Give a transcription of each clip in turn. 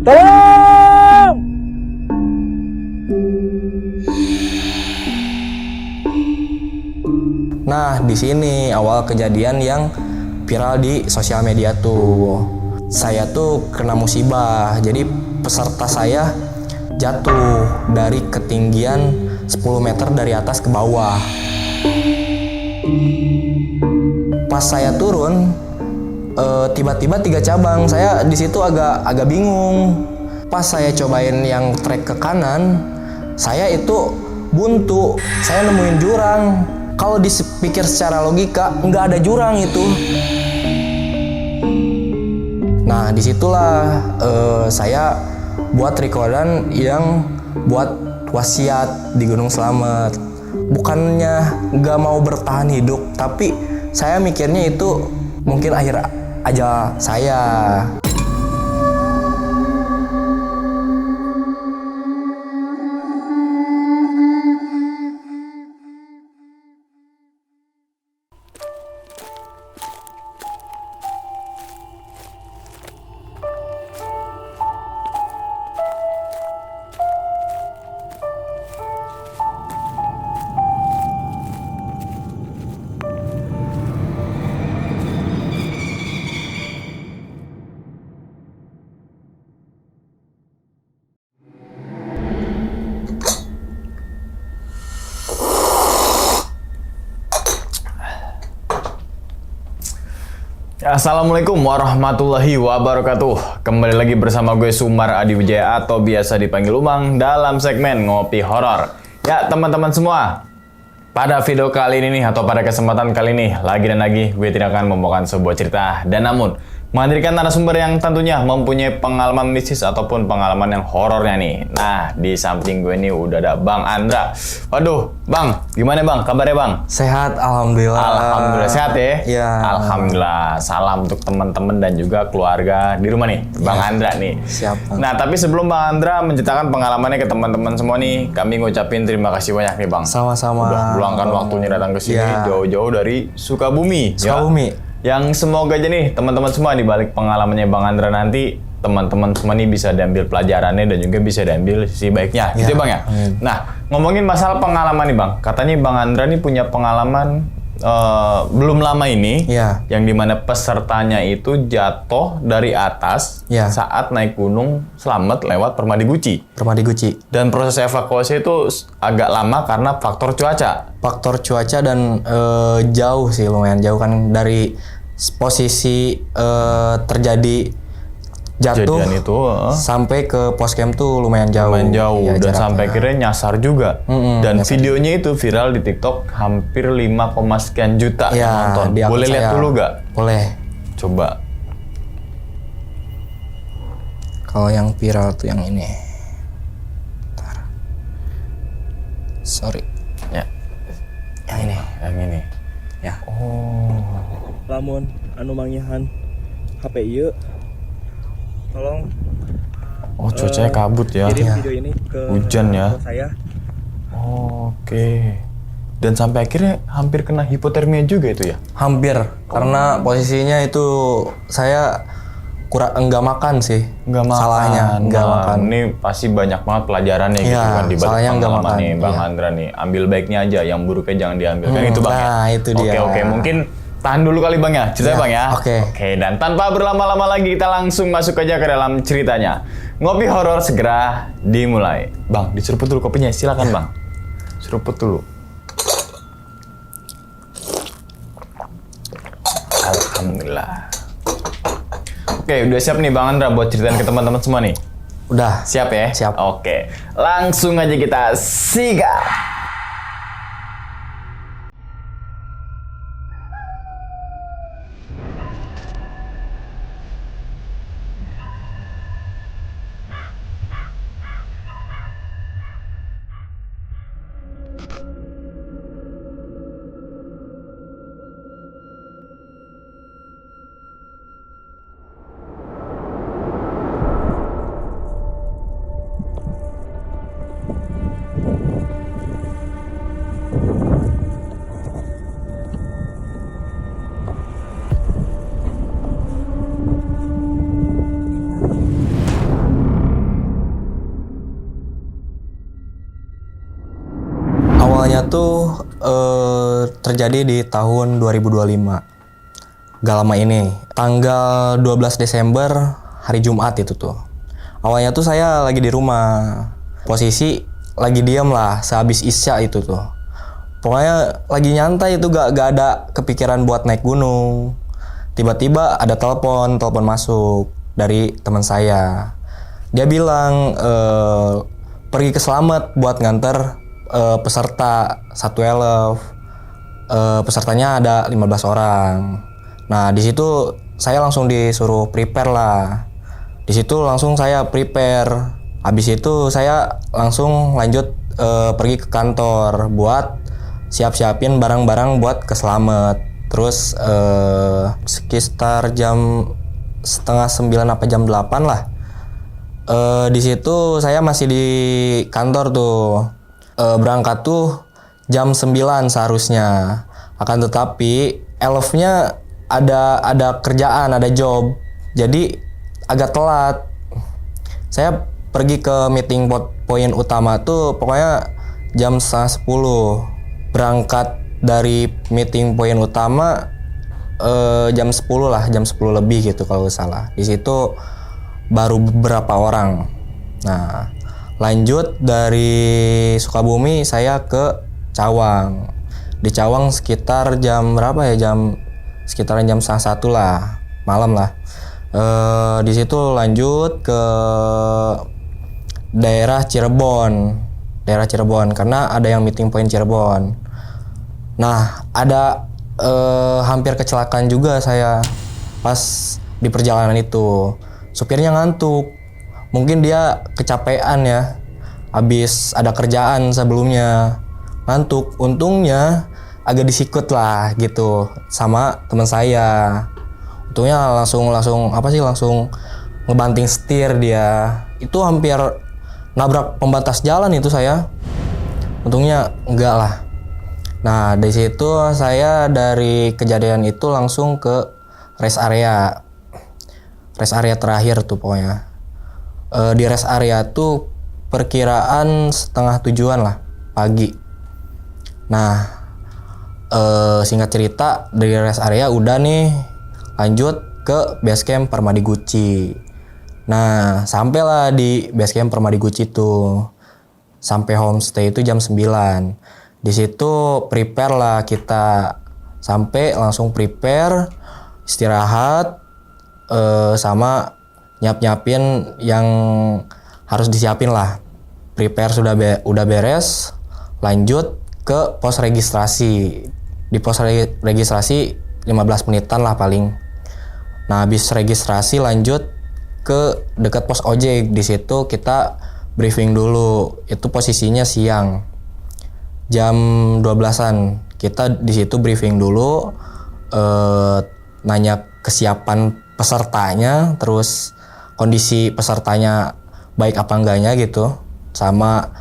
Tolong! Nah, di sini awal kejadian yang viral di sosial media tuh. Saya tuh kena musibah. Jadi peserta saya jatuh dari ketinggian 10 meter dari atas ke bawah. Pas saya turun, tiba-tiba 3 cabang. Saya di situ agak bingung. Pas saya cobain yang trek ke kanan, saya itu buntu. Saya nemuin jurang. Kalau dipikir secara logika, nggak ada jurang itu. Nah, disitulah saya buat rekodan yang buat wasiat di Gunung Slamet. Bukannya nggak mau bertahan hidup, tapi saya mikirnya itu mungkin akhir aja saya. Assalamualaikum warahmatullahi wabarakatuh. Kembali lagi bersama gue Sumar Adi Wijaya atau biasa dipanggil Umang dalam segmen Ngopi Horor. Ya teman-teman semua, pada video kali ini nih atau pada kesempatan kali ini lagi dan lagi gue tidak akan membawakan sebuah cerita dan namun menghadirkan narasumber yang tentunya mempunyai pengalaman mistis ataupun pengalaman yang horornya nih. Nah, di samping gue nih udah ada Bang Andra. Waduh, Bang, gimana Bang? Kabarnya Bang? Sehat, alhamdulillah. Alhamdulillah sehat ya? Iya. Alhamdulillah. Salam untuk teman-teman dan juga keluarga di rumah nih, Bang Andra nih. Siap, Bang. Nah, tapi sebelum Bang Andra menceritakan pengalamannya ke teman-teman semua nih, kami ngucapin terima kasih banyak nih Bang. Sama-sama. Udah meluangkan waktunya datang ke sini jauh-jauh dari Sukabumi. Sukabumi. Yang semoga aja nih teman-teman semua di balik pengalamannya Bang Andra nanti teman-teman semua nih bisa diambil pelajarannya dan juga bisa diambil sisi baiknya. Gitu ya Bang ya? Nah, ngomongin masalah pengalaman nih Bang. Katanya Bang Andra nih punya pengalaman belum lama ini yang dimana pesertanya itu jatuh dari atas saat naik gunung Slamet lewat Permadi Guci. Dan proses evakuasi itu agak lama karena faktor cuaca. Faktor cuaca dan jauh sih, lumayan jauh kan dari posisi terjadi jatuh itu, sampai ke pos camp tuh lumayan jauh. Ya, dan sampai akhirnya nyasar juga. Dan nyasar. Videonya itu viral di TikTok hampir 5, sekian juta yang nonton. Boleh lihat dulu gak? Boleh. Coba. Kalau yang viral tuh yang ini. Bentar. Sorry. Ya. Yang ini. Yang ini. Ya. Oh. Lamun anu mangyahan HP ieu tolong cuacanya kabut ya. kirim video ini ke hujan ya. Saya. Oke. Dan sampai akhirnya hampir kena hipotermia juga itu ya? Hampir. Karena posisinya itu saya enggak makan sih. Salahnya enggak makan. Ini pasti banyak banget pelajarannya gitu kan di balik pengalaman nih Bang Andra nih. Ambil baiknya aja, yang buruknya jangan diambil. Kan itu Bang ya? Nah, itu dia. Oke, mungkin tahan dulu kali Bang ya, ceritanya Bang ya. Oke, dan tanpa berlama-lama lagi kita langsung masuk aja ke dalam ceritanya. Ngopi horor segera dimulai. Bang, diseruput dulu kopinya, silakan Bang. Seruput dulu. Alhamdulillah. Oke, udah siap nih Bang Andra buat ceritain ke teman-teman semua nih? Udah. Siap ya? Siap. Oke, langsung aja kita sikat. terjadi di tahun 2025. Gak lama ini, tanggal 12 Desember, hari Jumat itu tuh. Awalnya tuh saya lagi di rumah. Posisi lagi diem lah, sehabis Isya itu tuh. Pokoknya lagi nyantai itu gak ada kepikiran buat naik gunung. Tiba-tiba ada telepon masuk dari teman saya. Dia bilang pergi ke Slamet buat nganter peserta 1 pesertanya ada 15 orang. Nah, di situ saya langsung disuruh prepare lah. Di situ langsung saya prepare. Habis itu saya langsung lanjut pergi ke kantor buat siap-siapin barang-barang buat ke Slamet. Terus sekitar jam setengah 9 apa jam 8 lah. Di situ saya masih di kantor tuh. Berangkat tuh jam 9 seharusnya. Akan tetapi elfnya ada kerjaan, ada job. Jadi agak telat. Saya pergi ke meeting poin utama tuh pokoknya jam setengah 10. Berangkat dari meeting poin utama jam 10 lah, jam 10 lebih gitu kalau nggak salah. Di situ baru beberapa orang. Nah, lanjut dari Sukabumi saya ke Cawang. Di Cawang sekitar jam berapa ya? Sekitaran jam 1:30 lah, malam lah. Di situ lanjut ke daerah Cirebon karena ada yang meeting point Cirebon. Nah, ada hampir kecelakaan juga saya pas di perjalanan itu. Supirnya ngantuk, mungkin dia kecapean ya, habis ada kerjaan sebelumnya, ngantuk. Untungnya agak disikut lah gitu sama teman saya. Untungnya langsung ngebanting setir dia. Itu hampir nabrak pembatas jalan itu saya. Untungnya enggak lah. Nah, dari situ saya dari kejadian itu langsung ke rest area terakhir tuh pokoknya. Di rest area tuh perkiraan 6:30 lah pagi. Nah, singkat cerita dari rest area udah nih lanjut ke base camp Permadi Guci. Nah, sampailah di base camp Permadi Guci tuh. Sampai homestay itu jam 9. Di situ prepare lah kita. Sampai langsung prepare, istirahat, sama nyiapin yang harus disiapin lah. Prepare udah beres, lanjut ke pos registrasi. Di pos registrasi 15 menitan lah paling. Nah, habis registrasi lanjut ke dekat pos ojek. Di situ kita briefing dulu. Itu posisinya siang. Jam 12-an. Kita di situ briefing dulu, nanya kesiapan pesertanya, terus kondisi pesertanya baik apa enggaknya gitu. Sama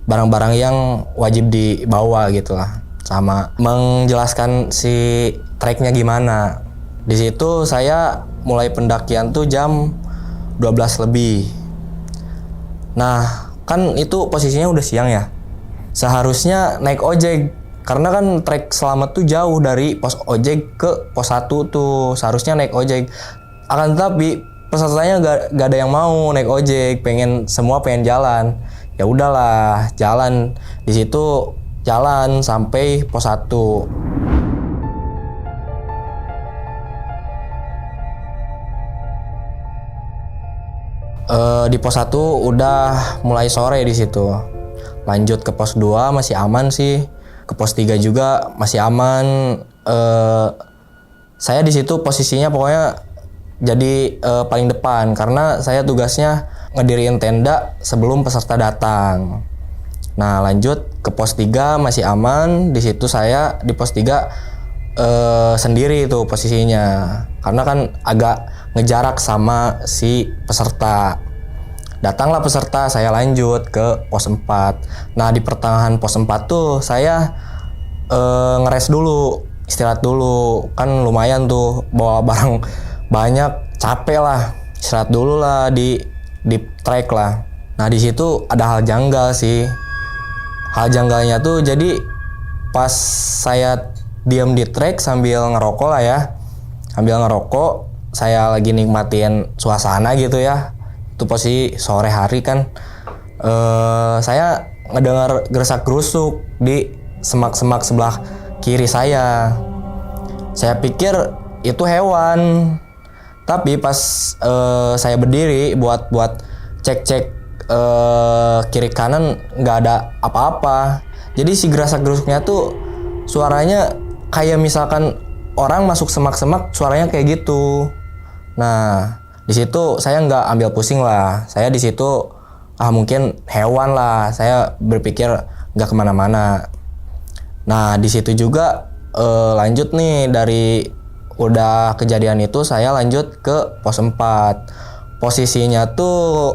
barang-barang yang wajib dibawa gitu lah. Sama menjelaskan si treknya gimana. Di situ saya mulai pendakian tuh jam 12 lebih. Nah, kan itu posisinya udah siang ya. Seharusnya naik ojek. Karena kan trek Slamet tuh jauh dari pos ojek ke pos 1 tuh. Seharusnya naik ojek. Akan tetapi pesertanya gak ada yang mau naik ojek. Semua pengen jalan. Ya udahlah, jalan. Di situ jalan sampai pos 1. Di pos 1 udah mulai sore di situ. Lanjut ke pos 2 masih aman sih. Ke pos 3 juga masih aman. Saya di situ posisinya pokoknya jadi paling depan karena saya tugasnya ngediriin tenda sebelum peserta datang. Nah, lanjut ke pos 3 masih aman. Di situ saya di pos 3 sendiri itu posisinya. Karena kan agak ngejarak sama si peserta. Datanglah peserta, saya lanjut ke pos 4. Nah, di pertengahan pos 4 tuh saya ngeres dulu, istirahat dulu. Kan lumayan tuh bawa barang banyak, capek lah. Istirahat dulu lah di trek lah. Nah, di situ ada hal janggal sih. Hal janggalnya tuh jadi pas saya diam di trek sambil ngerokok lah ya. Sambil ngerokok, saya lagi nikmatin suasana gitu ya. Itu posisi sore hari kan. Saya ngedengar gersak-gerusuk di semak-semak sebelah kiri saya. Saya pikir itu hewan. Tapi pas saya berdiri buat cek-cek kiri kanan nggak ada apa-apa. Jadi si gerasak-gerusuknya tuh suaranya kayak misalkan orang masuk semak-semak, suaranya kayak gitu. Nah, di situ saya nggak ambil pusing lah. Saya di situ mungkin hewan lah. Saya berpikir nggak kemana-mana. Nah, di situ juga lanjut nih dari udah kejadian itu saya lanjut ke pos 4. Posisinya tuh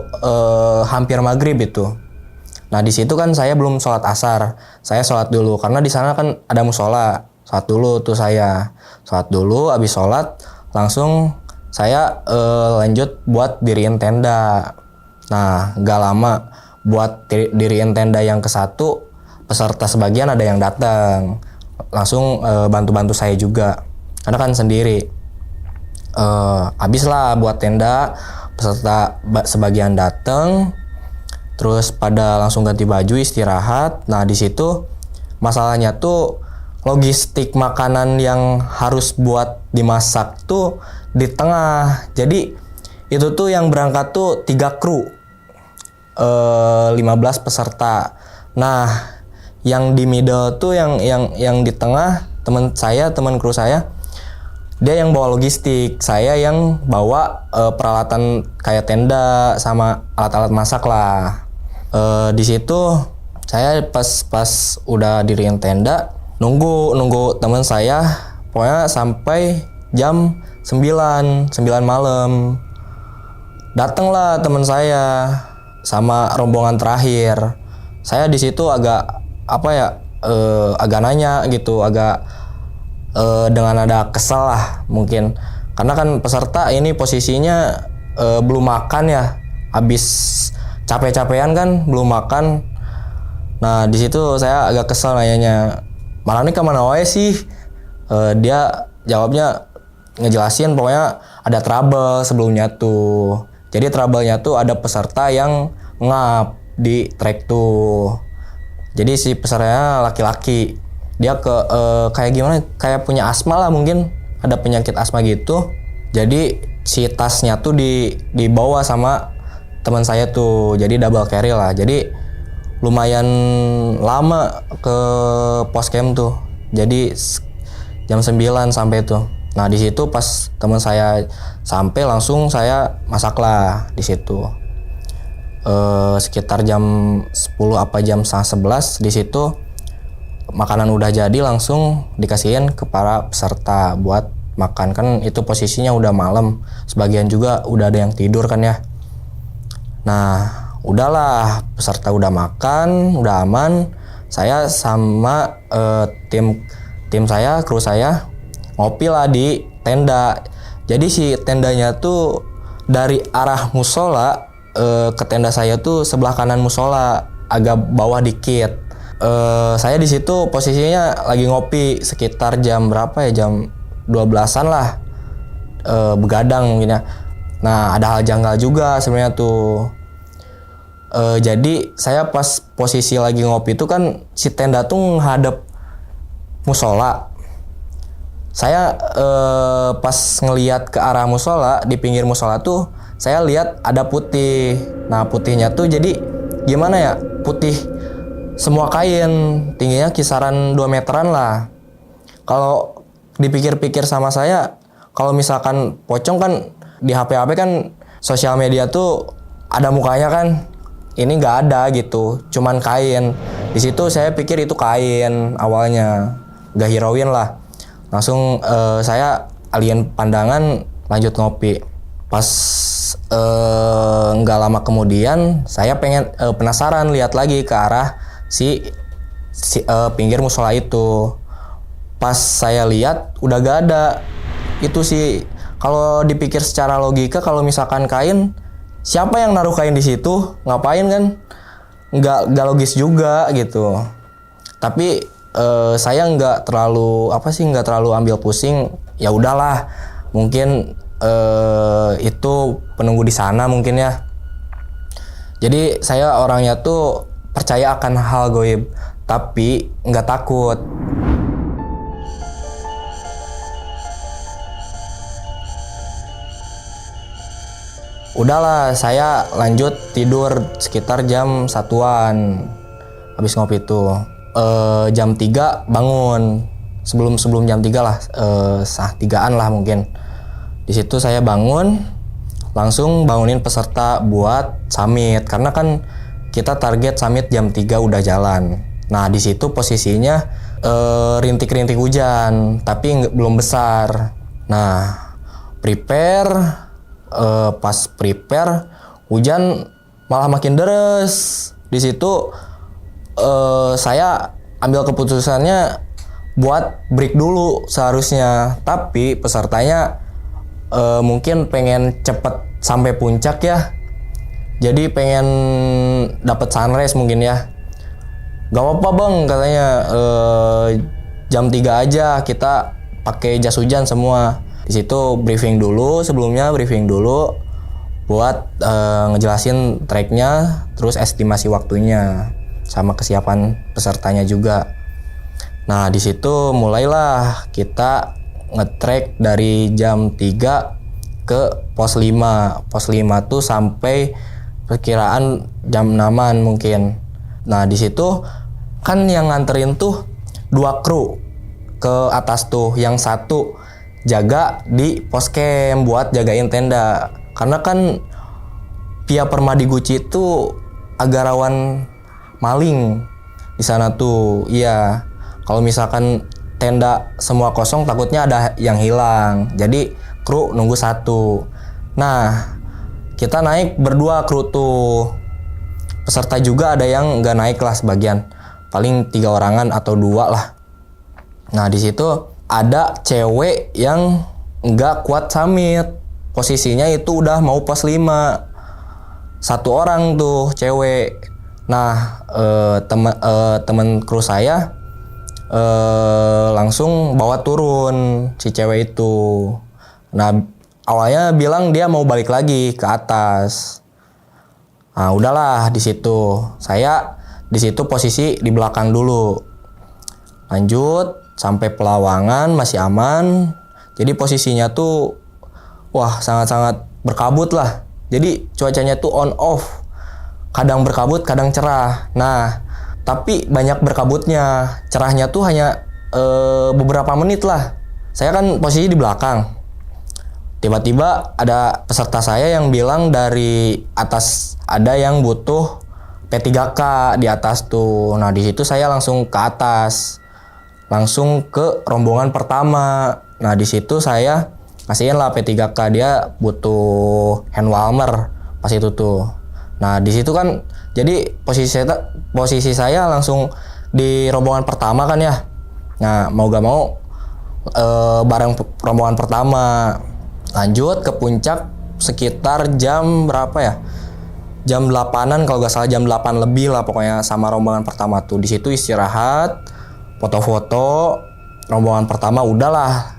hampir maghrib itu. Nah di situ kan saya belum sholat asar, saya sholat dulu karena di sana kan ada musola. Sholat dulu tuh saya, sholat dulu, abis sholat langsung saya lanjut buat diriin tenda. Nah gak lama buat diriin tenda yang ke-1, peserta sebagian ada yang datang, langsung bantu-bantu saya juga, karena kan sendiri. Abis lah buat tenda, peserta sebagian datang, terus pada langsung ganti baju istirahat. Nah di situ masalahnya tuh logistik makanan yang harus buat dimasak tuh di tengah. Jadi itu tuh yang berangkat tuh 3 kru, 15 peserta. Nah yang di middle tuh yang di tengah teman kru saya, dia yang bawa logistik, saya yang bawa peralatan kayak tenda sama alat-alat masak lah. Di situ saya pas udah diriin tenda, nunggu teman saya, pokoknya sampai jam 9 malam. Datanglah teman saya sama rombongan terakhir. Saya di situ agak agak nanya gitu, agak dengan ada kesel lah mungkin, karena kan peserta ini posisinya belum makan ya, habis capek-capean kan belum makan. Nah di situ saya agak kesel nanyanya, malah ini kemana wae sih? Dia jawabnya ngejelasin pokoknya ada trouble sebelumnya tuh. Jadi trouble-nya tuh ada peserta yang ngap di trek tuh. Jadi si pesertanya laki-laki, dia kayak gimana, kayak punya asma lah, mungkin ada penyakit asma gitu. Jadi si tasnya tuh dibawa sama teman saya tuh, jadi double carry lah. Jadi lumayan lama ke pos camp tuh, jadi jam 9 sampai tuh. Nah di situ pas teman saya sampai langsung saya masak lah di situ. Sekitar jam 10 apa jam setengah 11 di situ makanan udah jadi, langsung dikasihin ke para peserta buat makan. Kan itu posisinya udah malam, sebagian juga udah ada yang tidur kan ya. Nah udahlah, peserta udah makan, udah aman. Saya sama tim saya, kru saya ngopi lah di tenda. Jadi si tendanya tuh dari arah musola ke tenda saya tuh sebelah kanan musola, agak bawah dikit. Saya di situ posisinya lagi ngopi sekitar jam berapa ya, jam 12-an lah, begadang mungkin ya. Nah ada hal janggal juga sebenarnya tuh. Jadi saya pas posisi lagi ngopi itu kan si tenda tuh menghadap musola. Saya pas ngelihat ke arah musola, di pinggir musola tuh saya lihat ada putih. Nah putihnya tuh jadi gimana ya, putih semua kain, tingginya kisaran 2 meteran lah. Kalau dipikir-pikir sama saya, kalau misalkan pocong kan di HP kan sosial media tuh ada mukanya kan, ini nggak ada gitu, cuman kain. Di situ saya pikir itu kain awalnya, nggak hirauin lah. Langsung saya alien pandangan, lanjut ngopi. Pas nggak lama kemudian saya penasaran lihat lagi ke arah si pinggir musola itu. Pas saya lihat udah gak ada. Itu sih kalau dipikir secara logika, kalau misalkan kain, siapa yang naruh kain di situ? Ngapain kan? Nggak logis juga gitu. Tapi saya nggak terlalu ambil pusing. Ya udahlah, mungkin itu penunggu di sana mungkin ya. Jadi saya orangnya tuh percaya akan hal goib, tapi nggak takut. Udahlah, saya lanjut tidur sekitar jam 1-an. Habis ngopi tuh. Jam 3 bangun. Sebelum jam 3 lah, 3-an lah mungkin. Di situ saya bangun, langsung bangunin peserta buat summit. Karena kan kita target summit jam 3 udah jalan. Nah, di situ posisinya rintik-rintik hujan, tapi belum besar. Nah, pas prepare hujan malah makin deres. Di situ saya ambil keputusannya buat break dulu seharusnya, tapi pesertanya mungkin pengen cepet sampai puncak ya, jadi pengen dapat sunrise mungkin ya. Gak apa-apa bang katanya, jam 3 aja kita pakai jas hujan semua. Di situ briefing dulu buat ngejelasin tracknya, terus estimasi waktunya sama kesiapan pesertanya juga. Nah, di situ mulailah kita nge-track dari jam 3 ke pos 5. Pos 5 tuh sampai perkiraan jam 6-an mungkin. Nah, di situ kan yang nganterin tuh 2 kru ke atas tuh. Yang satu jaga di pos camp buat jagain tenda. Karena kan Via Permadi Guci itu agak rawan maling di sana tuh. Iya, kalau misalkan tenda semua kosong takutnya ada yang hilang. Jadi kru nunggu 1. Nah, kita naik berdua kru tuh. Peserta juga ada yang nggak naik lah sebagian. Paling 3 orangan atau 2 lah. Nah, di situ ada cewek yang nggak kuat summit. Posisinya itu udah mau pos 5. 1 orang tuh cewek. Nah, temen kru saya langsung bawa turun si cewek itu. Nah, awalnya bilang dia mau balik lagi ke atas. Nah, udahlah di situ. Saya di situ posisi di belakang dulu. Lanjut sampai Pelawangan masih aman. Jadi posisinya tuh wah sangat-sangat berkabut lah. Jadi cuacanya tuh on off. Kadang berkabut, kadang cerah. Nah, tapi banyak berkabutnya. Cerahnya tuh hanya beberapa menit lah. Saya kan posisi di belakang. Tiba-tiba ada peserta saya yang bilang dari atas ada yang butuh P3K di atas tuh. Nah, di situ saya langsung ke atas. Langsung ke rombongan pertama. Nah, di situ saya kasihin lah P3K, dia butuh hand warmer pas itu tuh. Nah, di situ kan jadi posisi saya langsung di rombongan pertama kan ya. Nah, mau gak mau bareng rombongan pertama. Lanjut ke puncak sekitar jam berapa ya? Jam 8-an kalau gak salah, jam 8 lebih lah pokoknya sama rombongan pertama tuh. Di situ istirahat, foto-foto. Rombongan pertama udahlah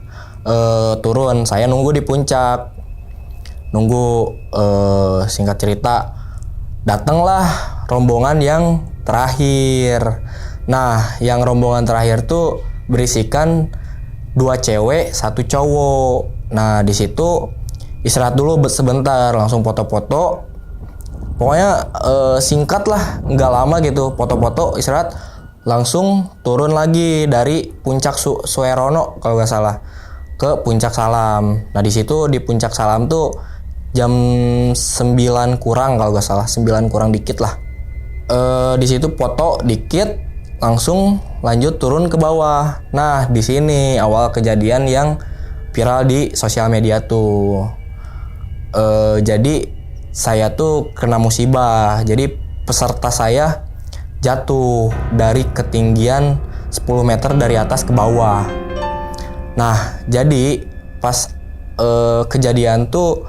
turun. Saya nunggu di puncak. Singkat cerita, datanglah rombongan yang terakhir. Nah, yang rombongan terakhir tuh berisikan 2 cewek, 1 cowok. Nah, di situ istirahat dulu sebentar, langsung foto-foto. Pokoknya singkat lah, nggak lama gitu, foto-foto, istirahat, langsung turun lagi dari puncak Suerono kalau nggak salah ke puncak Salam. Nah, di situ di puncak Salam tuh jam 9 kurang kalau nggak salah, 9 kurang dikit lah. Di situ foto dikit, langsung lanjut turun ke bawah. Nah, di sini awal kejadian yang viral di sosial media tuh. Jadi saya tuh kena musibah. Jadi peserta saya jatuh dari ketinggian 10 meter dari atas ke bawah. Nah, jadi pas kejadian tuh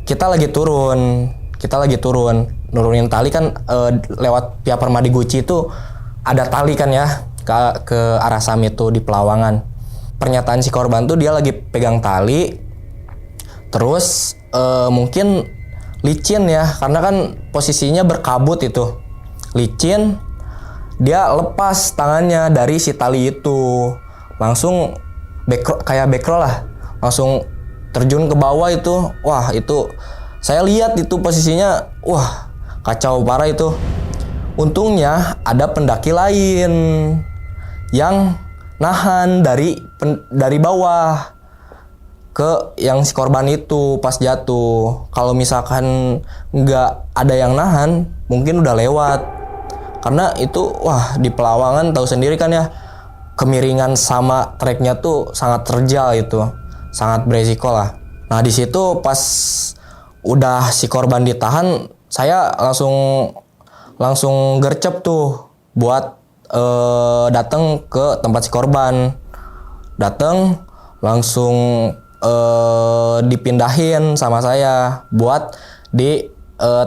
kita lagi turun, nurunin tali kan lewat Via Permadi Guci itu ada tali kan ya. ke arah Summit tuh di Pelawangan. Pernyataan si korban tuh dia lagi pegang tali, terus mungkin licin ya, karena kan posisinya berkabut itu, licin. Dia lepas tangannya dari si tali itu, langsung kayak backroll lah, langsung terjun ke bawah itu. Wah, itu saya lihat itu posisinya, wah kacau parah itu. Untungnya ada pendaki lain yang nahan dari bawah ke yang si korban itu pas jatuh. Kalau misalkan nggak ada yang nahan, mungkin udah lewat. Karena itu, wah, di Pelawangan tahu sendiri kan ya, kemiringan sama treknya tuh sangat terjal itu, sangat beresiko lah. Nah di situ pas udah si korban ditahan, saya langsung gercep tuh buat datang ke tempat si korban. Datang langsung dipindahin sama saya buat di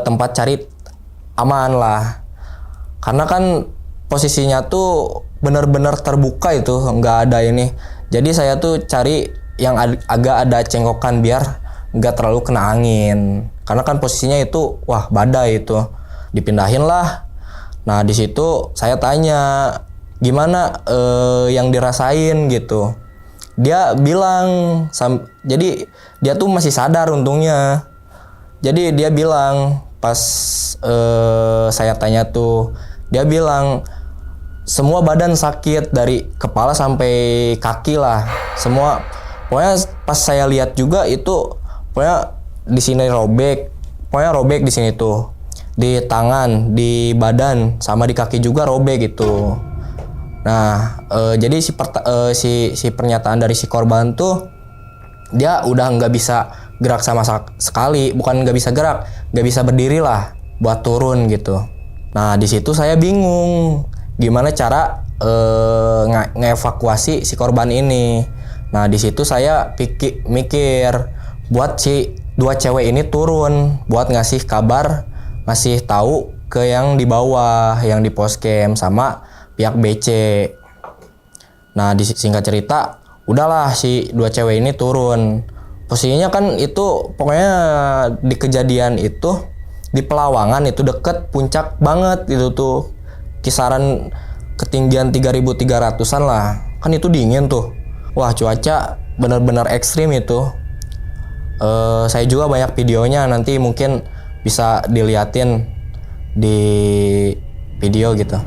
tempat cari aman lah, karena kan posisinya tuh bener-bener terbuka itu, nggak ada ini. Jadi saya tuh cari yang agak ada cengkokan biar nggak terlalu kena angin, karena kan posisinya itu, wah, badai itu. Dipindahin lah. Nah di situ saya tanya gimana yang dirasain gitu. Dia bilang, jadi dia tuh masih sadar untungnya. Jadi dia bilang pas saya tanya tuh, dia bilang semua badan sakit dari kepala sampai kaki lah, semua. Pokoknya pas saya lihat juga itu, pokoknya di sini robek, pokoknya robek di sini tuh, di tangan, di badan, sama di kaki juga robek gitu. Nah, jadi si pernyataan dari si korban tuh, dia udah nggak bisa gerak sama sekali, bukan nggak bisa gerak, nggak bisa berdiri lah buat turun gitu. Nah di situ saya bingung gimana cara ngevakuasi si korban ini. Nah di situ saya mikir buat si dua cewek ini turun buat ngasih kabar, ngasih tahu ke yang di bawah, yang di poscamp sama pihak BC. Nah di singkat cerita, udahlah si dua cewek ini turun. Posisinya kan itu pokoknya di kejadian itu di Pelawangan itu deket puncak banget itu tuh, kisaran ketinggian 3.300-an lah. Kan itu dingin tuh. Wah cuaca benar-benar ekstrim itu. Saya juga banyak videonya, nanti mungkin bisa diliatin di video gitu.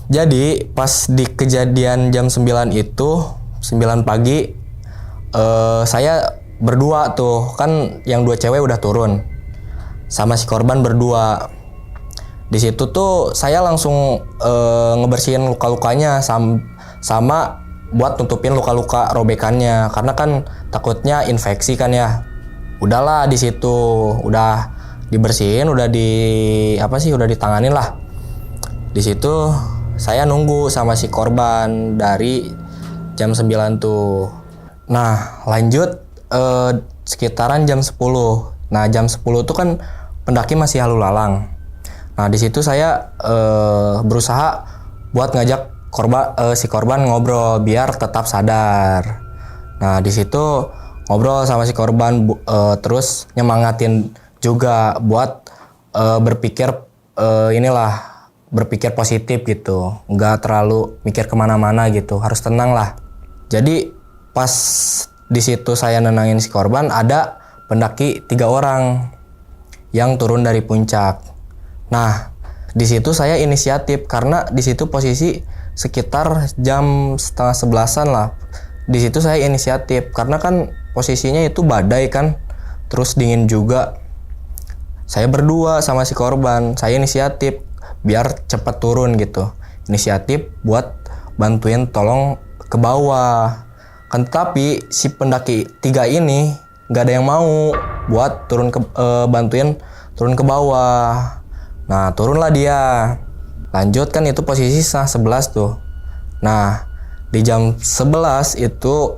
Jadi pas di kejadian jam 9 itu, 9 pagi, saya berdua tuh, kan yang dua cewek udah turun, sama si korban berdua. Di situ tuh saya langsung ngebersihin luka-lukanya sama buat tutupin luka-luka robekannya, karena kan takutnya infeksi kan ya. Udahlah di situ, udah dibersihin, udah ditanganin lah. Di situ saya nunggu sama si korban dari jam 9 tuh. Nah lanjut sekitaran jam 10. Nah jam 10 tuh kan pendaki masih lalu lalang. Nah di situ saya berusaha buat ngajak si korban ngobrol biar tetap sadar. Nah di situ ngobrol sama si korban, terus nyemangatin juga buat berpikir berpikir positif gitu, nggak terlalu mikir kemana-mana gitu, harus tenang lah. Jadi pas di situ saya nenangin si korban, ada pendaki 3 orang yang turun dari puncak. Nah di situ saya inisiatif, karena di situ posisi sekitar jam setengah 11-an lah. Di situ saya inisiatif karena kan posisinya itu badai kan, terus dingin juga. Saya berdua sama si korban, saya inisiatif biar cepat turun gitu, inisiatif buat bantuin tolong ke bawah. Kan tapi si pendaki 3 ini nggak ada yang mau buat bantuin turun ke bawah. Nah, turunlah dia. Lanjut kan itu posisi 11 tuh. Nah, di jam 11 itu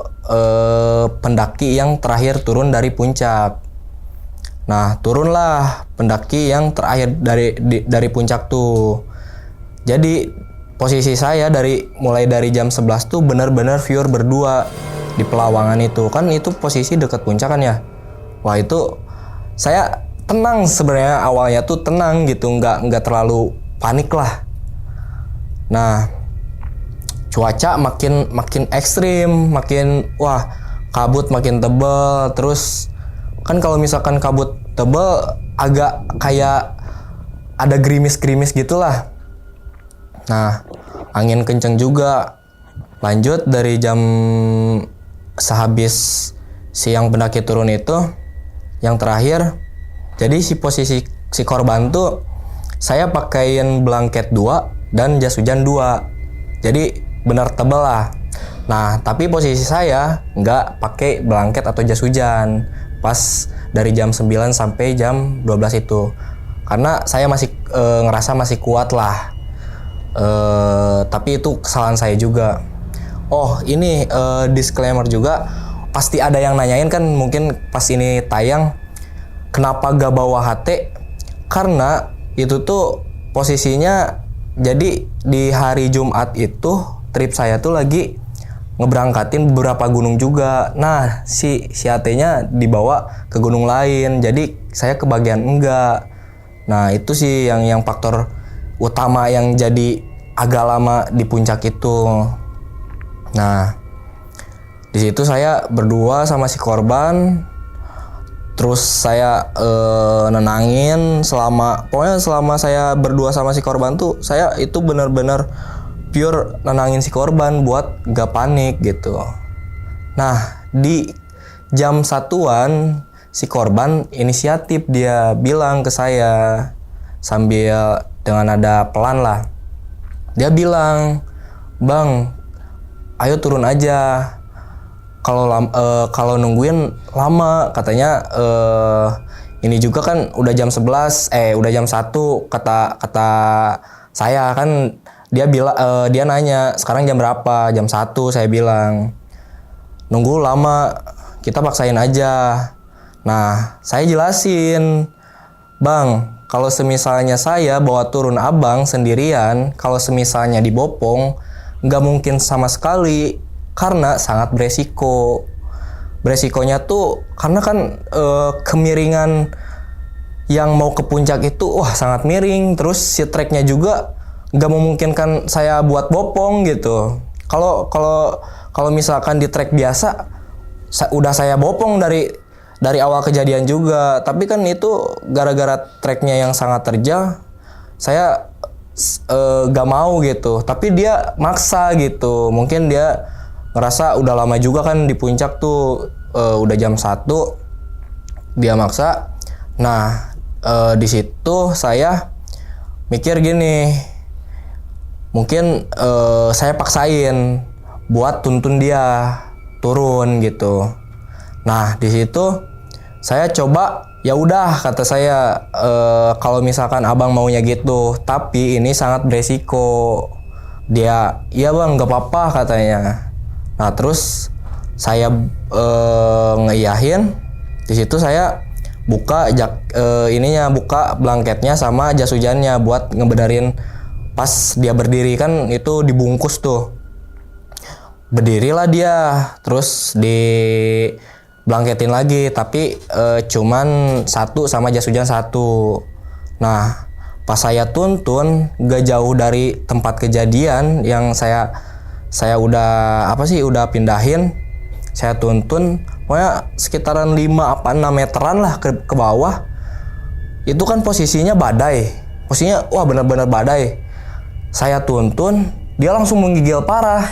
pendaki yang terakhir turun dari puncak. Nah, turunlah pendaki yang terakhir dari puncak tuh. Jadi posisi saya mulai dari jam 11 tuh benar-benar viewer berdua di Pelawangan itu. Kan itu posisi dekat puncak kan ya. Wah, itu saya tenang sebenarnya, awalnya tuh tenang gitu, nggak terlalu panik lah. Nah, cuaca makin ekstrim, wah, kabut makin tebal. Terus kan kalau misalkan kabut tebal agak kayak ada gerimis-gerimis gitulah. Nah, angin kenceng juga. Lanjut dari jam sehabis siang pendaki turun itu, yang terakhir, jadi posisi si korban tuh saya pakaiin blanket 2 dan jas hujan 2. Jadi benar tebal lah. Nah, tapi posisi saya nggak pakai blanket atau jas hujan pas dari jam 9 sampai jam 12 itu. Karena saya masih ngerasa masih kuat lah. Tapi itu kesalahan saya juga. Oh, ini disclaimer juga. Pasti ada yang nanyain kan, mungkin pas ini tayang, kenapa gak bawa HT? Karena itu tuh posisinya, jadi di hari Jumat itu trip saya tuh lagi ngeberangkatin beberapa gunung juga. Nah, si HT-nya dibawa ke gunung lain, jadi saya kebagian enggak. Nah, itu sih yang faktor utama yang jadi agak lama di puncak itu. Nah, di situ saya berdua sama si korban. Terus saya nenangin pokoknya selama saya berdua sama si korban tuh, saya itu benar-benar pure nenangin si korban buat gak panik gitu. Nah, di jam 1-an si korban inisiatif, dia bilang ke saya sambil dengan nada pelan lah. Dia bilang, "Bang, ayo turun aja. Kalau nungguin lama," katanya. Ini juga kan udah jam 11, udah jam 1 kata saya kan. Dia nanya, "Sekarang jam berapa?" Jam 1 saya bilang. "Nunggu lama, kita paksain aja." Nah, saya jelasin, "Bang, kalau semisalnya saya bawa turun abang sendirian, kalau semisalnya dibopong, nggak mungkin sama sekali. Karena sangat beresiko. Beresikonya tuh karena kan kemiringan yang mau ke puncak itu sangat miring. Terus si treknya juga nggak memungkinkan saya buat bopong gitu. Kalau misalkan di trek biasa, udah saya bopong dari awal kejadian juga. Tapi kan itu gara-gara treknya yang sangat terjal, saya gak mau gitu. Tapi dia maksa gitu. Mungkin dia ngerasa udah lama juga kan di puncak tuh, udah jam 1, dia maksa. Nah, di situ saya mikir gini, mungkin saya paksain buat tuntun dia turun gitu. Nah, di situ saya coba, ya udah kata saya, kalau misalkan abang maunya gitu, tapi ini sangat beresiko. Dia, "Iya bang, nggak apa-apa," katanya. Nah, terus saya ngeiyahin. Di situ saya buka buka blanketnya sama jas hujannya buat ngebenerin pas dia berdiri, kan itu dibungkus tuh. Berdirilah dia, terus di blanketin lagi, tapi cuman 1 sama jas hujan 1. Nah, pas saya tuntun gak jauh dari tempat kejadian yang saya udah pindahin, saya tuntun pokoknya sekitaran 5-6 meteran lah ke bawah. Itu kan posisinya badai, wah benar-benar badai. Saya tuntun, dia langsung menggigil parah.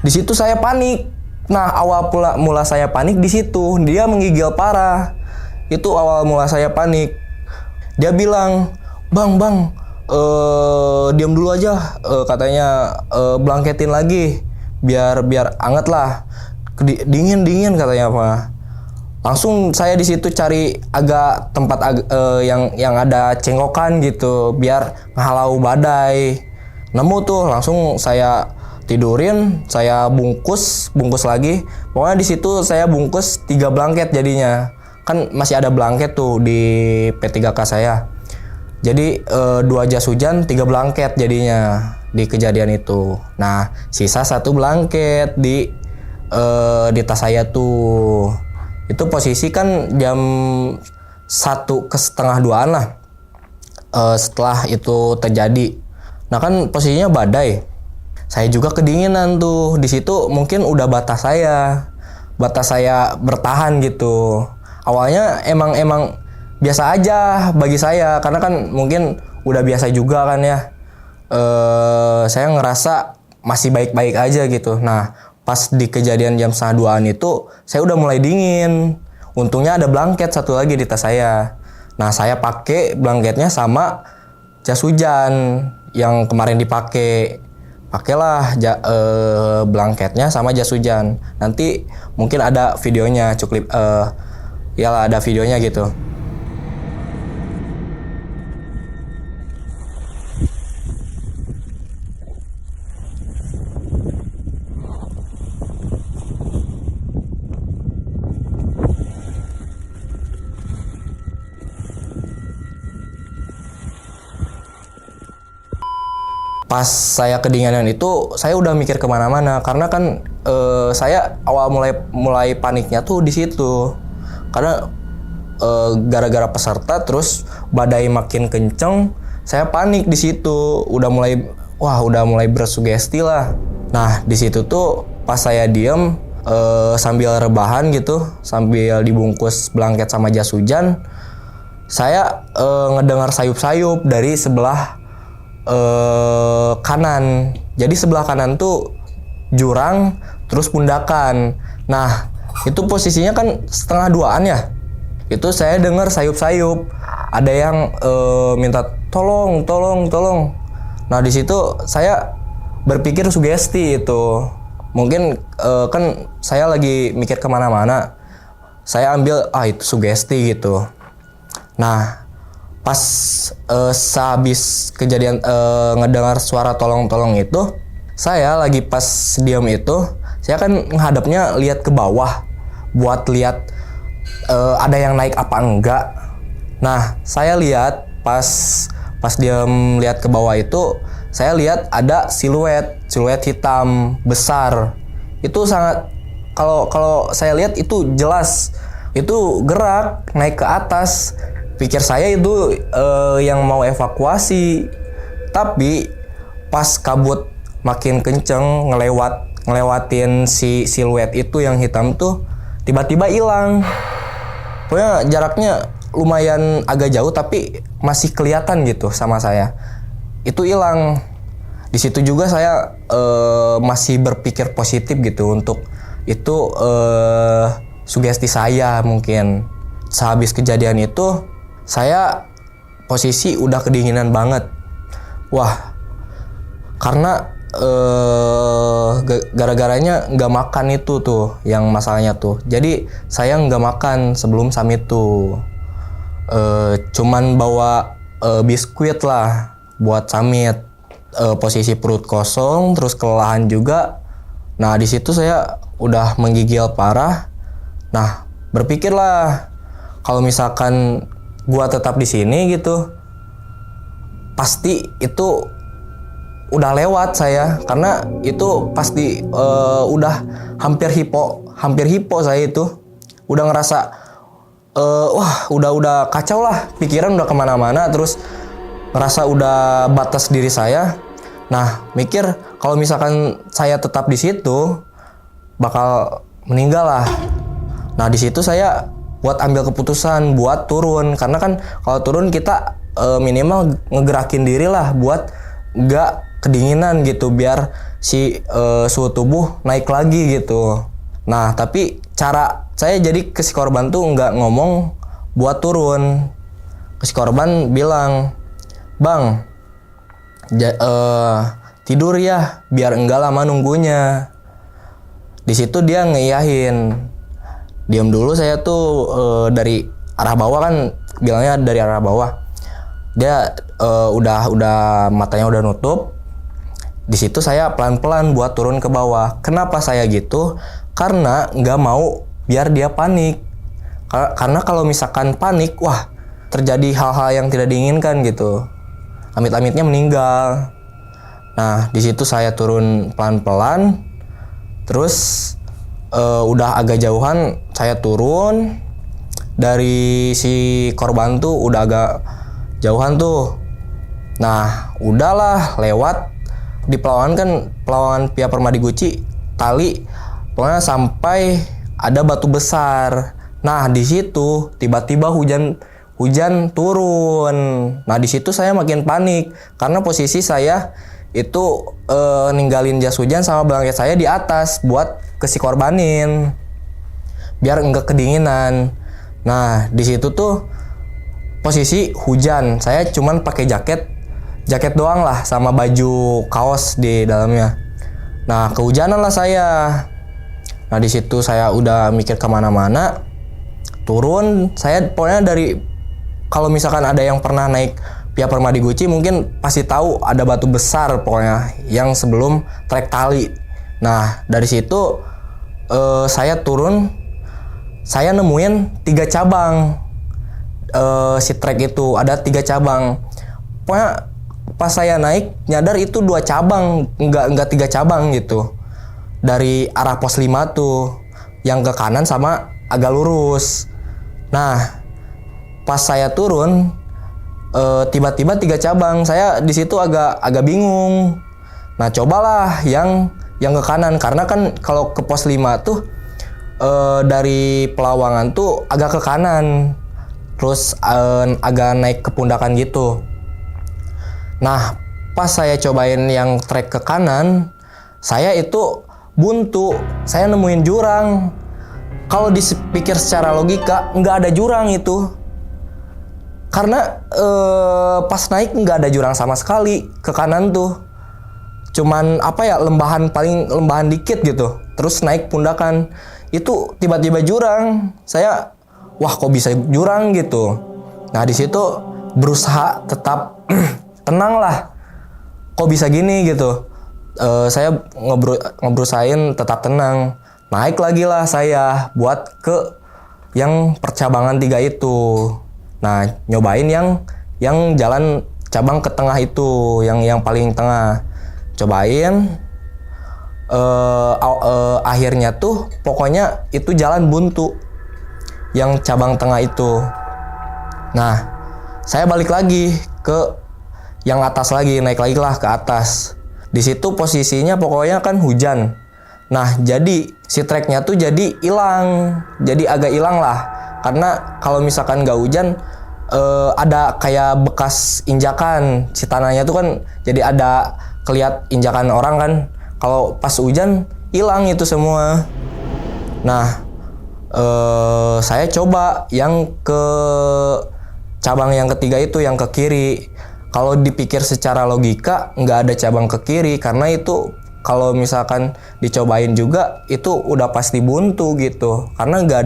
Di situ saya panik. Nah, awal mula saya panik di situ, dia menggigil parah. Itu awal mula saya panik. Dia bilang, "Bang, diam dulu aja," katanya, "blanketin lagi biar anget lah, dingin katanya apa." Langsung saya di situ cari agak tempat yang ada cenggokan gitu biar ngehalau badai. Nemu tuh, langsung saya tidurin, saya bungkus lagi. Pokoknya di situ saya bungkus 3 blanket jadinya. Kan masih ada blanket tuh di P3K saya. Jadi 2 jas hujan, 3 blanket jadinya di kejadian itu. Nah, sisa 1 blanket di tas saya tuh. Itu posisi kan jam 1 ke setengah 2-an lah. Setelah itu terjadi. Nah kan posisinya badai. Saya juga kedinginan tuh. Di situ mungkin udah batas saya bertahan gitu. Awalnya emang biasa aja bagi saya karena kan mungkin udah biasa juga kan ya. Saya ngerasa masih baik-baik aja gitu. Nah pas di kejadian jam setengah 2-an itu saya udah mulai dingin. Untungnya ada blanket 1 lagi di tas saya. Nah saya pakai blanketnya sama jas hujan yang kemarin dipakai. Pakailah blanketnya sama jas hujan. Nanti mungkin ada videonya, ada videonya gitu. Pas saya kedinginan itu, saya udah mikir kemana-mana karena kan saya awal mulai paniknya tuh di situ karena gara-gara peserta terus badai makin kenceng, saya panik di situ, udah mulai bersugesti lah. Nah di situ tuh pas saya diem sambil rebahan gitu, sambil dibungkus blanket sama jas hujan, saya ngedengar sayup-sayup dari sebelah kanan. Jadi sebelah kanan tuh jurang terus pundakan. Nah itu posisinya kan setengah 2-an ya. Itu saya dengar sayup-sayup. Ada yang minta tolong. Nah di situ saya berpikir sugesti itu. Mungkin kan saya lagi mikir kemana-mana. Saya ambil itu sugesti gitu. Nah pas sehabis kejadian ngedengar suara tolong itu, saya lagi pas diam itu, saya kan menghadapnya lihat ke bawah buat lihat ada yang naik apa enggak. Nah saya lihat pas diam lihat ke bawah itu, saya lihat ada siluet hitam besar. Itu sangat, kalau saya lihat itu jelas, itu gerak naik ke atas. Pikir saya itu yang mau evakuasi, tapi pas kabut makin kenceng ngelewatin si siluet itu yang hitam tuh tiba-tiba hilang. Pokoknya jaraknya lumayan agak jauh tapi masih kelihatan gitu sama saya. Itu hilang. Di situ juga saya masih berpikir positif gitu untuk itu sugesti saya mungkin. Sehabis kejadian itu saya posisi udah kedinginan banget. Wah, karena gara-garanya nggak makan itu tuh yang masalahnya tuh. Jadi saya nggak makan sebelum summit tuh. Cuman bawa biskuit lah buat summit. Posisi perut kosong, terus kelelahan juga. Nah di situ saya udah menggigil parah. Nah berpikirlah kalau misalkan gua tetap di sini gitu, pasti itu udah lewat saya, karena itu pasti udah hampir hipo saya itu, udah ngerasa udah kacau lah, pikiran udah kemana-mana, terus ngerasa udah batas diri saya. Nah mikir kalau misalkan saya tetap di situ bakal meninggal lah. Nah di situ saya buat ambil keputusan buat turun, karena kan kalau turun kita minimal ngegerakin diri lah buat nggak kedinginan gitu, biar si suhu tubuh naik lagi gitu. Nah tapi cara saya jadi ke si korban tuh nggak ngomong buat turun. Si korban bilang, "Bang, tidur ya biar enggak lama nunggunya." Di situ dia ngeiyahin. Diam dulu saya tuh dari arah bawah kan, bilangnya dari arah bawah. Dia udah matanya udah nutup. Di situ saya pelan-pelan buat turun ke bawah. Kenapa saya gitu? Karena nggak mau biar dia panik. Karena kalau misalkan panik, wah terjadi hal-hal yang tidak diinginkan gitu. Amit-amitnya meninggal. Nah, di situ saya turun pelan-pelan. Terus udah agak jauhan saya turun. Dari si korban tuh udah agak jauhan tuh. Nah, udahlah lewat di pelawangan kan, pelawangan Via Permadi Guci, tali pokoknya sampai ada batu besar. Nah, di situ tiba-tiba hujan turun. Nah, di situ saya makin panik karena posisi saya itu ninggalin jas hujan sama blanket saya di atas buat ke si korbanin biar enggak kedinginan. Nah, di situ tuh posisi hujan, saya cuman pakai jaket doang lah sama baju kaos di dalamnya. Nah, kehujanan lah saya. Nah, di situ saya udah mikir kemana-mana. Turun, saya pokoknya dari, kalau misalkan ada yang pernah naik Via Permadi Guci mungkin pasti tahu ada batu besar pokoknya yang sebelum trek tali. Nah, dari situ saya turun, saya nemuin 3 cabang. Si trek itu ada 3 cabang. Pokoknya pas saya naik nyadar itu 2 cabang, enggak 3 cabang gitu. Dari arah pos 5 tuh, yang ke kanan sama agak lurus. Nah, pas saya turun tiba-tiba 3 cabang. Saya di situ agak bingung. Nah, cobalah yang ke kanan karena kan kalau ke pos 5 tuh dari Pelawangan tuh agak ke kanan. Terus agak naik ke pundakan gitu. Nah, pas saya cobain yang trek ke kanan, saya itu buntu. Saya nemuin jurang. Kalau dipikir secara logika, nggak ada jurang itu. Karena pas naik nggak ada jurang sama sekali ke kanan tuh. Cuman paling lembahan dikit gitu. Terus naik pundakan. Itu tiba-tiba jurang. Saya, wah kok bisa jurang gitu. Nah, di situ berusaha tetap tenang lah. Kok bisa gini gitu. Saya ngebrusain tetap tenang. Naik lagi lah saya buat ke yang percabangan 3 itu. Nah, nyobain yang jalan cabang ke tengah itu, yang paling tengah. Cobain. Akhirnya tuh pokoknya itu jalan buntu. Yang cabang tengah itu. Nah, saya balik lagi ke yang atas lagi, naik lagi lah ke atas. Di situ posisinya pokoknya kan hujan. Nah, jadi si treknya tuh jadi hilang, jadi agak hilang lah. Karena kalau misalkan nggak hujan, ada kayak bekas injakan. Si tanahnya tuh kan jadi ada kelihat injakan orang kan. Kalau pas hujan hilang itu semua. Nah, saya coba yang ke cabang yang ketiga itu, yang ke kiri. Kalau dipikir secara logika nggak ada cabang ke kiri karena itu kalau misalkan dicobain juga itu udah pasti buntu gitu karena nggak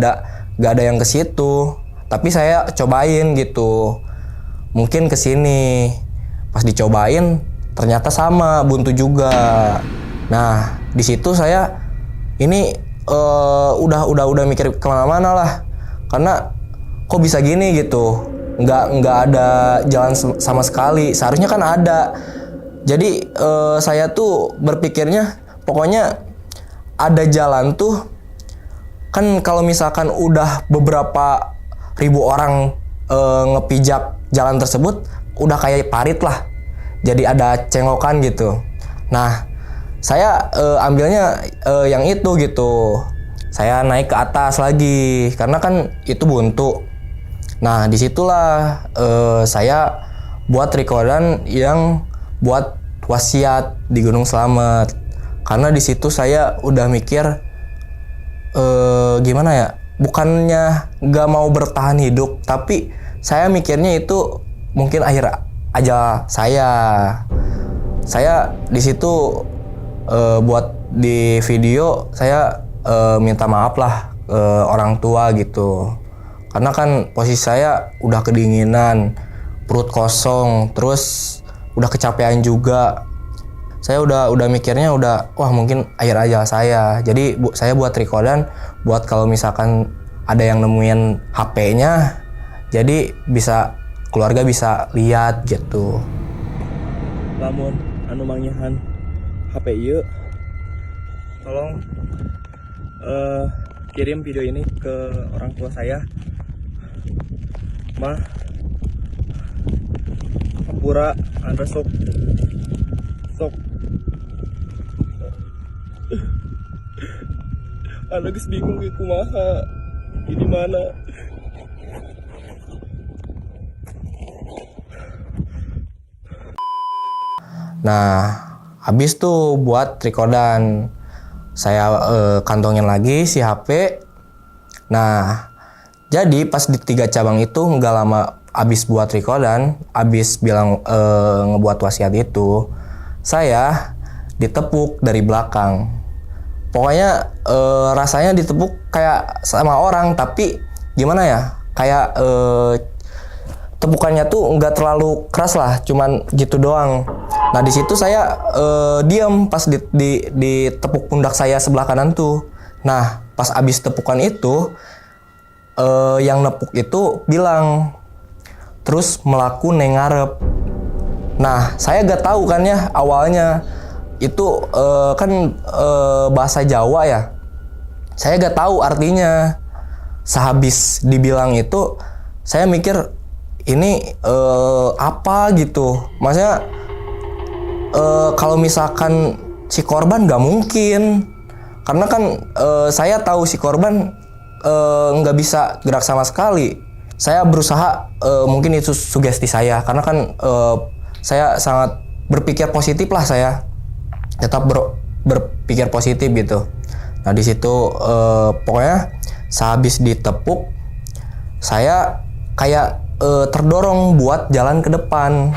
ada yang ke situ. Tapi saya cobain gitu, mungkin ke sini. Pas dicobain ternyata sama, buntu juga. Nah, di situ saya ini udah mikir kemana-mana lah karena kok bisa gini gitu. Nggak ada jalan sama sekali. Seharusnya kan ada. Jadi saya tuh berpikirnya pokoknya ada jalan tuh kan kalau misalkan udah beberapa ribu orang ngepijak jalan tersebut udah kayak parit lah. Jadi ada cengokan gitu. Nah, saya ambilnya yang itu gitu. Saya naik ke atas lagi karena kan itu buntu. Nah, disitulah saya buat rekodan yang buat wasiat di Gunung Slamet. Karena di situ saya udah mikir gimana ya? Bukannya nggak mau bertahan hidup, tapi saya mikirnya itu mungkin akhir aja saya. Saya di situ buat di video saya minta maaf lah orang tua gitu. Karena kan posisi saya udah kedinginan, perut kosong, terus udah kecapean juga. Saya udah mikirnya wah mungkin akhir aja saya. Jadi saya buat recordan buat kalau misalkan ada yang nemuin HP-nya, jadi keluarga bisa lihat gitu. lamun anu mangyahan HP ieu tolong kirim video ini ke orang tua saya. Mah Hampura Anda sok Anda geus bingung ge kumaha ini mana. Nah, habis tuh buat recordan, saya kantongin lagi si HP. Nah, jadi pas di 3 cabang itu nggak lama abis buat recordan, abis bilang ngebuat wasiat itu, saya ditepuk dari belakang. Pokoknya rasanya ditepuk kayak sama orang, tapi gimana ya? Kayak tepukannya tuh nggak terlalu keras lah, cuman gitu doang. Nah di situ saya diam pas di tepuk pundak saya sebelah kanan tuh. Nah pas abis tepukan itu yang nepuk itu bilang, terus melaku neng ngarep. Nah saya gak tahu kan ya awalnya itu kan bahasa Jawa ya. Saya gak tahu artinya. Sehabis dibilang itu saya mikir ini apa gitu. Maksudnya kalau misalkan si korban gak mungkin, karena kan saya tahu si korban nggak bisa gerak sama sekali. Saya berusaha mungkin itu sugesti saya, karena kan saya sangat berpikir positif lah, saya tetap berpikir positif gitu. Nah di situ pokoknya sehabis ditepuk saya kayak terdorong buat jalan ke depan.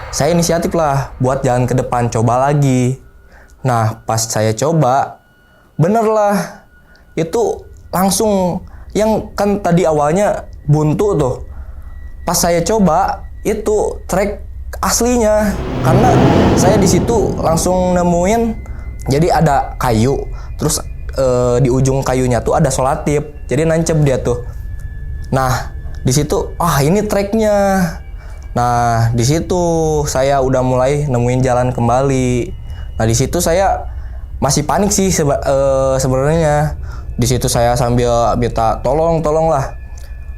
Saya inisiatif lah buat jalan ke depan, coba lagi. Nah pas saya coba, bener lah itu langsung yang kan tadi awalnya buntu tuh. Pas saya coba itu track aslinya, karena saya di situ langsung nemuin, jadi ada kayu, terus di ujung kayunya tuh ada solatip, jadi nancep dia tuh. Nah di situ ini tracknya. Nah di situ saya udah mulai nemuin jalan kembali. Nah di situ saya masih panik sih sebenarnya. Di situ saya sambil minta tolong lah,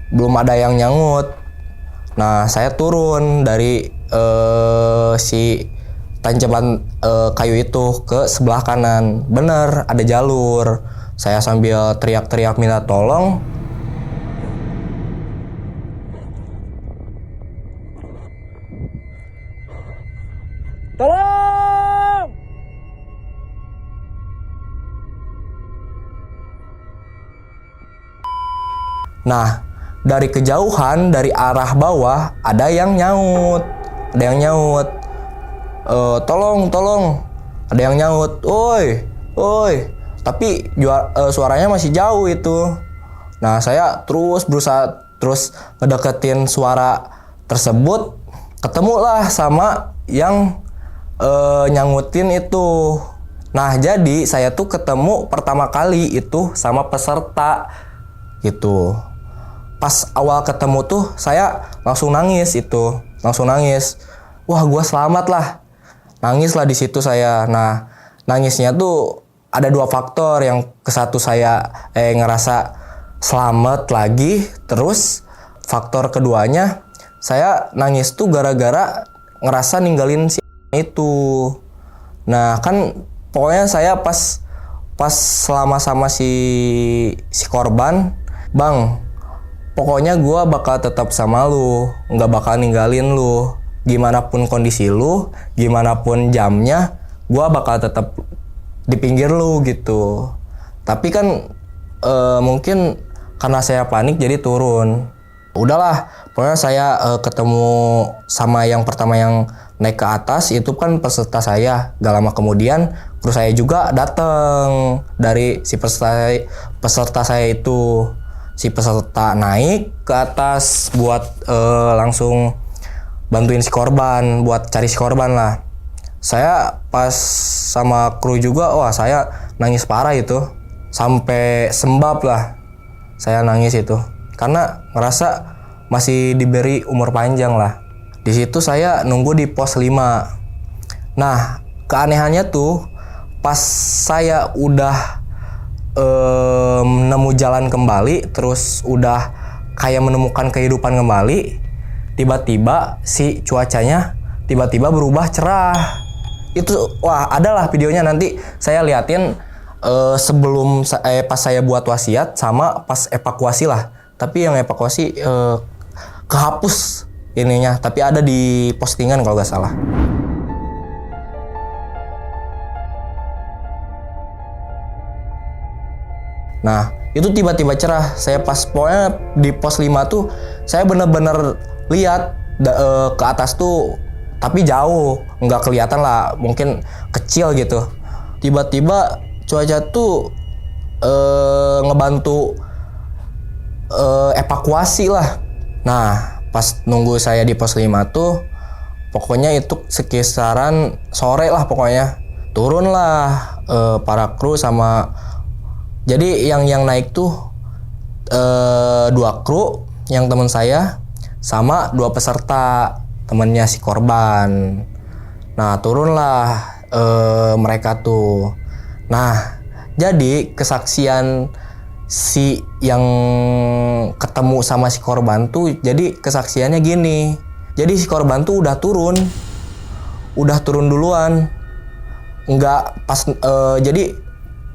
belum ada yang nyangut. Nah saya turun dari si tanjakan kayu itu ke sebelah kanan. Bener ada jalur. Saya sambil teriak-teriak minta tolong. Tolong! Nah, dari kejauhan, dari arah bawah ada yang nyaut. Tolong. Ada yang nyaut. Oi. Tapi suaranya masih jauh itu. Nah, saya terus berusaha ngedeketin suara tersebut. Ketemulah sama yang nyangutin itu. Nah, jadi saya tuh ketemu pertama kali itu sama peserta gitu. Pas awal ketemu tuh saya langsung nangis itu. Wah, gua selamat lah. Nangis lah di situ saya. Nah, nangisnya tuh ada 2 faktor. Yang kesatu saya ngerasa selamat lagi. Terus faktor keduanya saya nangis tuh gara-gara ngerasa ninggalin si itu. Nah, kan pokoknya saya pas selama sama si korban, Bang, pokoknya gua bakal tetap sama lu, nggak bakal ninggalin lu. Gimana pun kondisi lu, gimana pun jamnya, gua bakal tetap di pinggir lu gitu. Tapi kan mungkin karena saya panik jadi turun. Udahlah, pokoknya saya ketemu sama yang pertama yang naik ke atas, itu kan peserta saya. Gak lama kemudian kru saya juga datang dari si peserta saya itu. Si peserta naik ke atas buat langsung bantuin si korban, buat cari si korban lah. Saya pas sama kru juga, wah saya nangis parah itu. Sampai sembab lah saya nangis itu. Karena ngerasa masih diberi umur panjang lah. Di situ saya nunggu di pos 5. Nah, keanehannya tuh pas saya udah nemu jalan kembali, terus udah kayak menemukan kehidupan kembali, tiba-tiba si cuacanya tiba-tiba berubah cerah. Itu wah, adalah videonya, nanti saya liatin sebelum pas saya buat wasiat sama pas evakuasi lah. Tapi yang evakuasi kehapus ininya, tapi ada di postingan kalau nggak salah. Nah, itu tiba-tiba cerah. Saya pas pokoknya di pos 5 tuh saya bener-bener lihat ke atas tuh, tapi jauh, nggak kelihatan lah, mungkin kecil gitu. Tiba-tiba cuaca tuh ngebantu evakuasi lah. Nah, pas nunggu saya di pos 5 tuh, pokoknya itu sekisaran sore lah pokoknya. Turunlah para kru sama, jadi yang naik tuh 2 kru, yang teman saya sama 2 peserta temennya si korban. Nah, turunlah mereka tuh. Nah, jadi kesaksian si yang ketemu sama si korban tuh, jadi kesaksiannya gini. Jadi si korban tuh udah turun duluan. Nggak pas jadi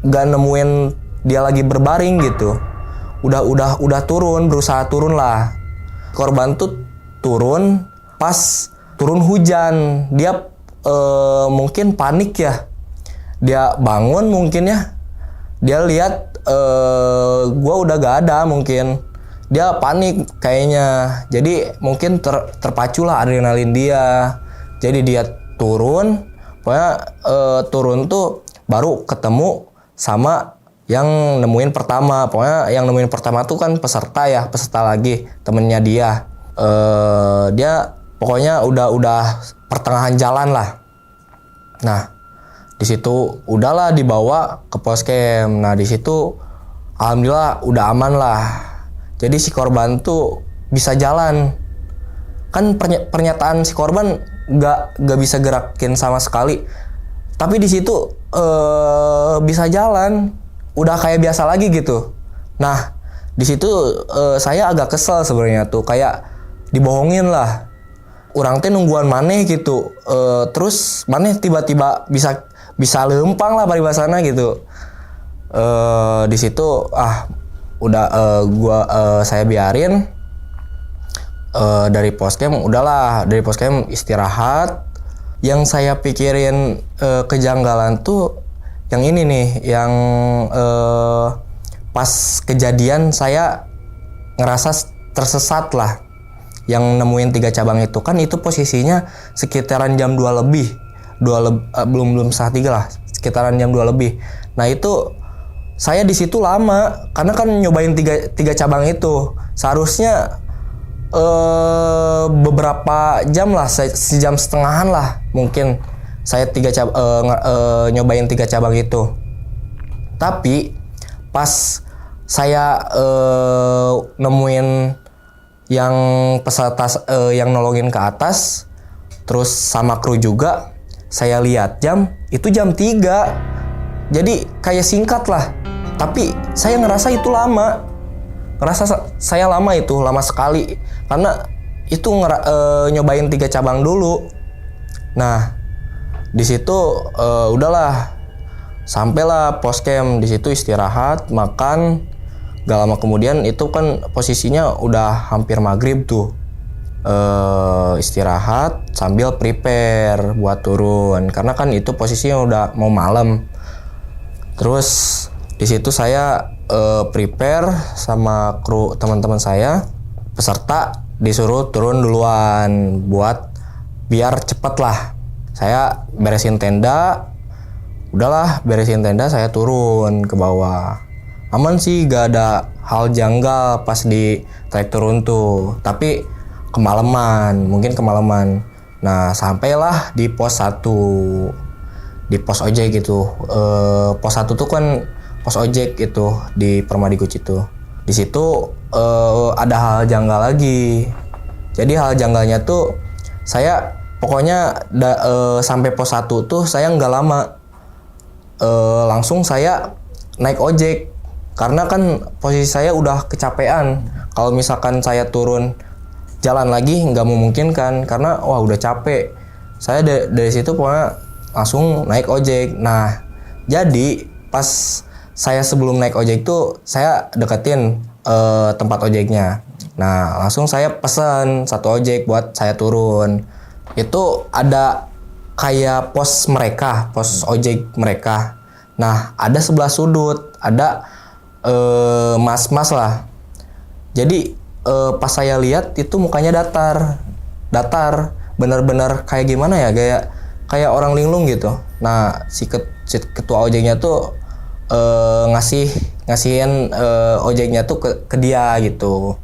nggak nemuin dia lagi berbaring gitu. Udah turun, berusaha turun lah. Korban tuh turun pas turun hujan. Dia mungkin panik ya. Dia bangun mungkin ya. Dia lihat gua udah gak ada mungkin. Dia panik kayaknya. Jadi mungkin terpacu lah adrenalin dia. Jadi dia turun. Pokoknya turun tuh baru ketemu sama yang nemuin pertama. Pokoknya yang nemuin pertama tuh kan peserta lagi, temennya dia. Dia pokoknya udah pertengahan jalan lah. Nah, di situ udahlah dibawa ke poscam. Nah, di situ alhamdulillah udah aman lah. Jadi si korban tuh bisa jalan. Kan pernyataan si korban nggak bisa gerakin sama sekali. Tapi di situ bisa jalan. Udah kayak biasa lagi gitu. Nah, di situ saya agak kesel sebenarnya tuh, kayak dibohongin lah. Urang teh nungguan maneh gitu. Terus maneh tiba-tiba bisa lempang lah paribasana gitu. Di situ udah saya biarin dari poscam, udahlah dari poscam istirahat. Yang saya pikirin kejanggalan tuh yang ini nih, yang pas kejadian saya ngerasa tersesat lah. Yang nemuin 3 cabang itu kan, itu posisinya sekitaran jam 2 lebih. Belum setengah 3 lah, sekitaran jam 2 lebih. Nah, itu saya di situ lama karena kan nyobain 3 cabang itu. Seharusnya beberapa jam lah, sejam setengahan lah mungkin saya nyobain 3 cabang itu. Tapi pas saya nemuin yang peserta yang nolongin ke atas, terus sama kru juga, saya lihat jam, itu jam 3. Jadi kayak singkat lah. Tapi saya ngerasa itu lama. Saya lama itu, lama sekali. Karena itu nyobain 3 cabang dulu. Nah, di situ udahlah, sampailah poscam. Di situ istirahat, makan. Gak lama kemudian itu kan posisinya udah hampir maghrib tuh. Istirahat sambil prepare buat turun, karena kan itu posisinya udah mau malam. Terus di situ saya prepare sama kru teman-teman saya, peserta disuruh turun duluan buat biar cepet lah. Saya beresin tenda, udahlah beresin tenda, saya turun ke bawah. Aman sih, gak ada hal janggal pas di trek turun tuh. Tapi mungkin kemalaman. Nah, sampailah di pos 1. Di pos ojek gitu. Pos 1 tuh kan pos ojek itu di Permadi Guci itu. Di situ ada hal janggal lagi. Jadi hal janggalnya tuh saya pokoknya sampai pos 1 tuh saya nggak lama. Langsung saya naik ojek. Karena kan posisi saya udah kecapean. Kalau misalkan saya turun jalan lagi nggak memungkinkan karena wah udah capek. Saya dari situ pokoknya langsung naik ojek. Nah, jadi pas saya sebelum naik ojek tuh saya deketin tempat ojeknya. Nah, langsung saya pesan 1 ojek buat saya turun. Itu ada kayak pos ojek mereka. Nah, ada sebelah sudut, ada mas-mas lah. Jadi pas saya lihat itu mukanya datar, benar-benar kayak gimana ya, kayak orang linglung gitu. Nah, si ketua ojeknya tuh ngasihin ojeknya tuh ke dia gitu.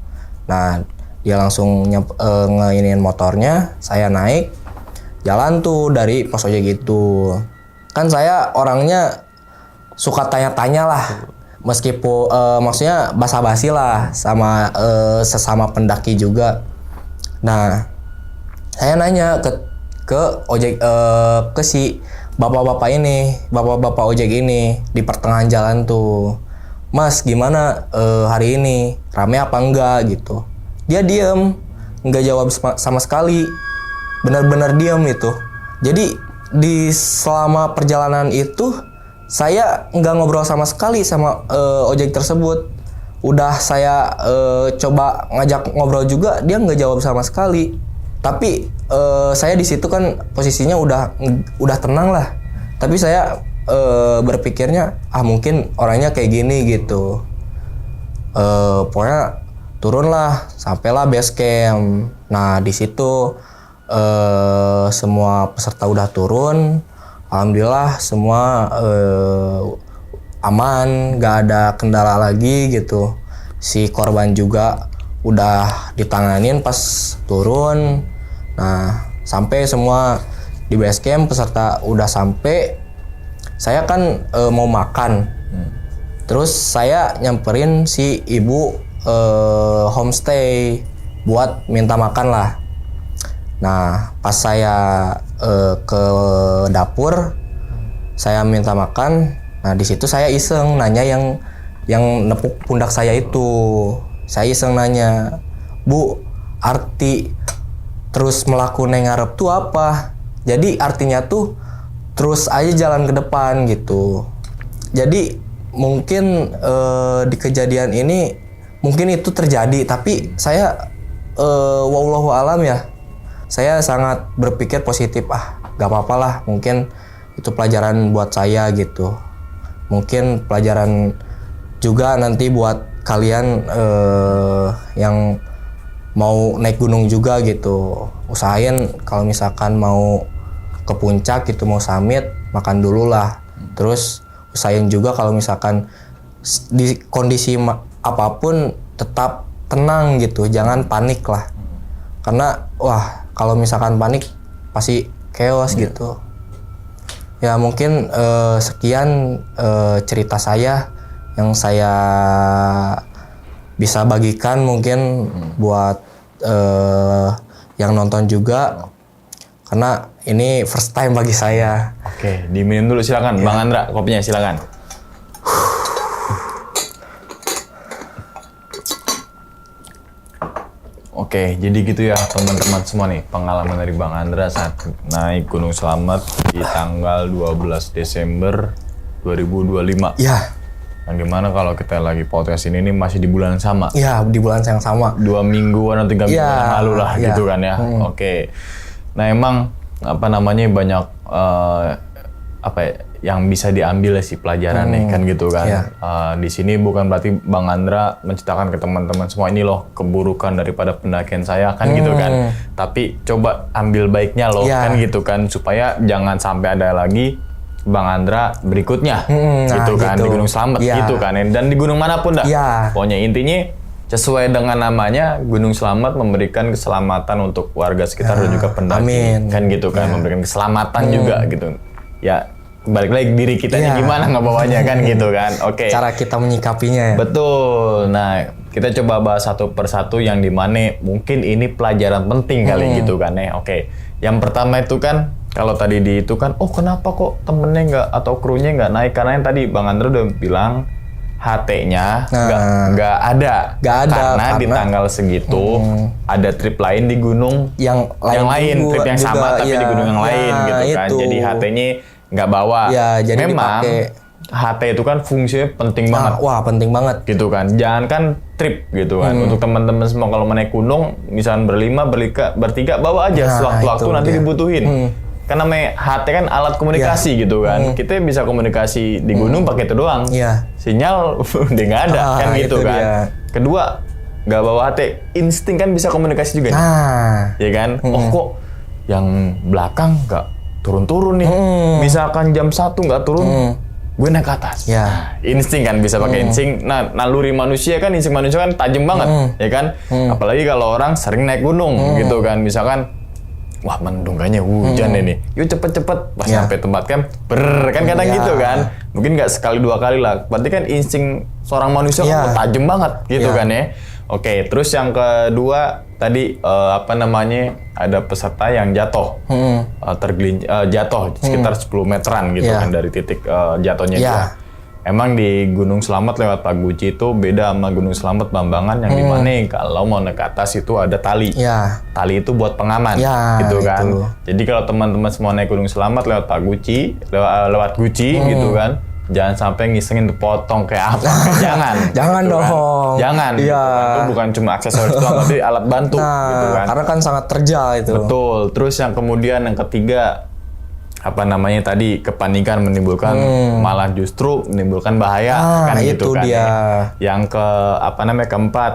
Nah, dia langsung ngeinin motornya, saya naik, jalan tuh dari pos ojek itu. Kan saya orangnya suka tanya-tanya lah. Meskipun maksudnya basa-basi lah sama sesama pendaki juga. Nah, saya nanya ke ojek ke si bapak-bapak ojek ini di pertengahan jalan tuh. Mas, gimana hari ini? Rame apa enggak gitu. Dia diem, nggak jawab sama sekali. Benar-benar diem itu. Jadi di selama perjalanan itu saya nggak ngobrol sama sekali sama ojek tersebut. Udah saya coba ngajak ngobrol juga, dia nggak jawab sama sekali. Tapi saya di situ kan posisinya udah tenang lah. Tapi saya berpikirnya mungkin orangnya kayak gini gitu. Pokoknya turunlah, sampailah base camp. Nah, di situ semua peserta udah turun. Alhamdulillah semua aman, gak ada kendala lagi gitu. Si korban juga udah ditanganin pas turun. Nah, sampai semua di base camp, peserta udah sampai. Saya kan mau makan. Terus saya nyamperin si ibu homestay buat minta makan lah. Nah, pas saya ke dapur, saya minta makan. Nah, di situ saya iseng nanya yang nepuk pundak saya itu. Saya iseng nanya, Bu, arti terus melaku neng ngarep tuh apa? Jadi artinya tuh terus aja jalan ke depan gitu. Jadi mungkin di kejadian ini mungkin itu terjadi, tapi saya wallahu alam ya. Saya sangat berpikir positif, gak apa-apa lah, mungkin itu pelajaran buat saya gitu. Mungkin pelajaran juga nanti buat kalian yang mau naik gunung juga gitu. Usahain kalau misalkan mau ke puncak gitu, mau summit, makan dulu lah. Terus usahain juga kalau misalkan di kondisi apapun tetap tenang gitu, jangan panik lah. Karena kalau misalkan panik pasti chaos gitu. Ya mungkin sekian cerita saya yang saya bisa bagikan mungkin buat yang nonton juga. Karena ini first time bagi saya. Oke, diminum dulu silakan. Ya. Bang Andra, kopinya silakan. Oke, jadi gitu ya teman-teman semua nih, pengalaman dari Bang Andra saat naik Gunung Slamet di tanggal 12 Desember 2025. Ya. Nah, gimana kalau kita lagi podcast ini nih masih di bulan yang sama? Ya, di bulan yang sama. 2 mingguan atau 3 minggu yang lalu lah gitu kan ya. Oke. Nah, emang banyak yang bisa diambil sih pelajarannya kan gitu kan. Di sini bukan berarti Bang Andra menceritakan ke teman-teman semua ini loh keburukan daripada pendakian saya kan gitu kan. Tapi coba ambil baiknya loh kan gitu kan, supaya jangan sampai ada lagi Bang Andra berikutnya, gitu kan, gitu. di Gunung Slamet, Iya. gitu kan, dan di gunung manapun dah. Iya. Pokoknya intinya sesuai dengan namanya, Gunung Slamet memberikan keselamatan untuk warga sekitar dan juga pendaki, amin. kan gitu kan, memberikan keselamatan juga gitu. Ya, balik lagi diri kitanya Iya. gimana ngebawanya kan gitu kan. Oke. Cara kita menyikapinya ya. Betul. Nah, kita coba bahas satu persatu yang dimana mungkin ini pelajaran penting kali gitu kan ya. Oke. Yang pertama itu kan kalau tadi di itu kan, oh kenapa kok temennya nggak atau krunya nggak naik? Karena yang tadi Bang Andra udah bilang HT-nya nggak ada. Nggak ada, Karena di karena- tanggal segitu ada trip lain di gunung Yang lain juga- trip yang sama juga, tapi iya. di gunung yang lain Ya, gitu kan. itu. Jadi HT-nya nggak bawa. Ya, jadi memang dipakai. HT itu kan fungsinya penting banget Wah, penting banget. gitu kan. Jangan kan trip gitu kan. Untuk teman-teman semua kalau mau naik gunung, misalnya berlima, bertiga, bawa aja Nah, sewaktu-waktu itu nanti dia. dibutuhin. Karena namanya HT kan alat komunikasi gitu kan. Kita bisa komunikasi di gunung pakai itu doang. Iya. Sinyal udah nggak ada kan gitu itu kan. dia. Kedua, nggak bawa HT, insting kan bisa komunikasi juga. Nah, Ya kan? Oh kok yang belakang nggak turun-turun nih. Misalkan jam 1 nggak turun, gue naik ke atas. Ya. Nah, insting kan bisa pakai insting. Nah, naluri manusia kan, insting manusia kan tajam banget, ya kan? Apalagi kalau orang sering naik gunung gitu kan. Misalkan wah mendung kayaknya hujan ini. Yuk cepet-cepet pas Ya. sampai tempat camp, kan kadang Ya. gitu kan. Mungkin nggak sekali 2 kali lah. Berarti kan insting seorang manusia Ya. kan tajam banget gitu Ya. kan ya. Oke, terus yang kedua tadi apa namanya, ada peserta yang jatuh, jatuh sekitar 10 meteran gitu Ya. kan dari titik jatuhnya Ya. dia. Emang di Gunung Slamet lewat Paguci itu beda sama Gunung Slamet Bambangan yang dimana kalau mau naik ke atas itu ada tali. ya. Tali itu buat pengaman, Ya, gitu kan. itu. Jadi kalau teman-teman semua naik Gunung Slamet lewat Paguci, lewat Guci gitu kan, jangan sampai ngisengin potong kayak apa. Jangan. Jangan gitu kan. dong. Jangan. gitu Iya. kan. Itu bukan cuma aksesoris doang, tapi alat bantu Nah, gitu kan. karena kan sangat terjal itu. Betul. Terus yang kemudian yang ketiga, apa namanya tadi, kepanikan menimbulkan malah justru menimbulkan bahaya kan gitu itu kan. dia. Ya. Yang keempat,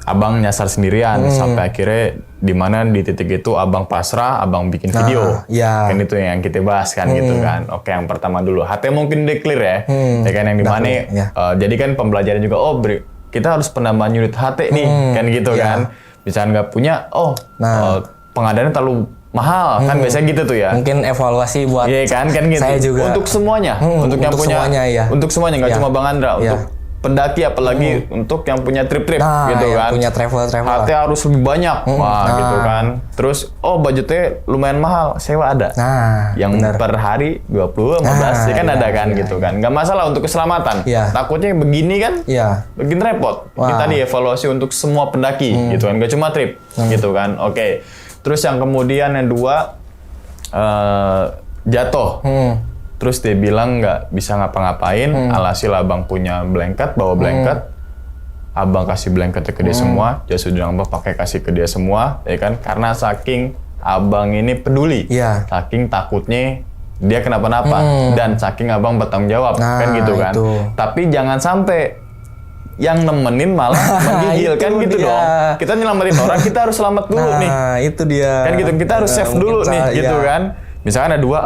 abang nyasar sendirian sampai akhirnya di mana di titik itu abang pasrah, abang bikin video. ya. Kan itu yang kita bahas kan gitu kan. Oke, yang pertama dulu. HT mungkin udah clear ya. Ya kan yang di mana ya. jadi kan pembelajaran juga kita harus penambahan unit HT nih kan gitu kan. Misalnya nggak punya, pengadaannya terlalu mahal kan biasanya gitu tuh ya. Mungkin evaluasi buat Iya kan gitu. saya juga. Untuk semuanya, untuk yang untuk punya, semuanya, iya. untuk semuanya nggak Iya. cuma Bang Andra, Iya. untuk pendaki apalagi untuk yang punya trip-trip Nah, gitu yang kan. punya travel. HT harus lebih banyak, wah nah. gitu kan. Terus budgetnya lumayan mahal, sewa ada. Nah, yang benar. per hari 20, 15 ya kan iya, ada kan iya, gitu kan. Nggak masalah untuk keselamatan. Iya. Takutnya begini kan, Iya. bikin repot. Wah. Kita dievaluasi untuk semua pendaki gitu kan, gak cuma trip gitu kan. Oke. Terus yang kemudian yang dua, jatuh. Terus dia bilang nggak bisa ngapa-ngapain, alhasil abang punya blanket, bawa blanket. Abang kasih blanketnya ke dia semua, jas hujan abang pakai kasih ke dia semua, ya kan? Karena saking abang ini peduli, Iya. saking takutnya dia kenapa-napa, dan saking abang bertanggung jawab, Nah, kan gitu kan. itu. Tapi jangan sampai yang nemenin malah menggigil, Itu kan gitu dia. dong. Kita nyelamatin orang, kita harus selamat dulu nih. Nah, itu dia. Kan gitu, kita harus save Mungkin dulu nih, gitu iya. kan. Misalkan ada 2,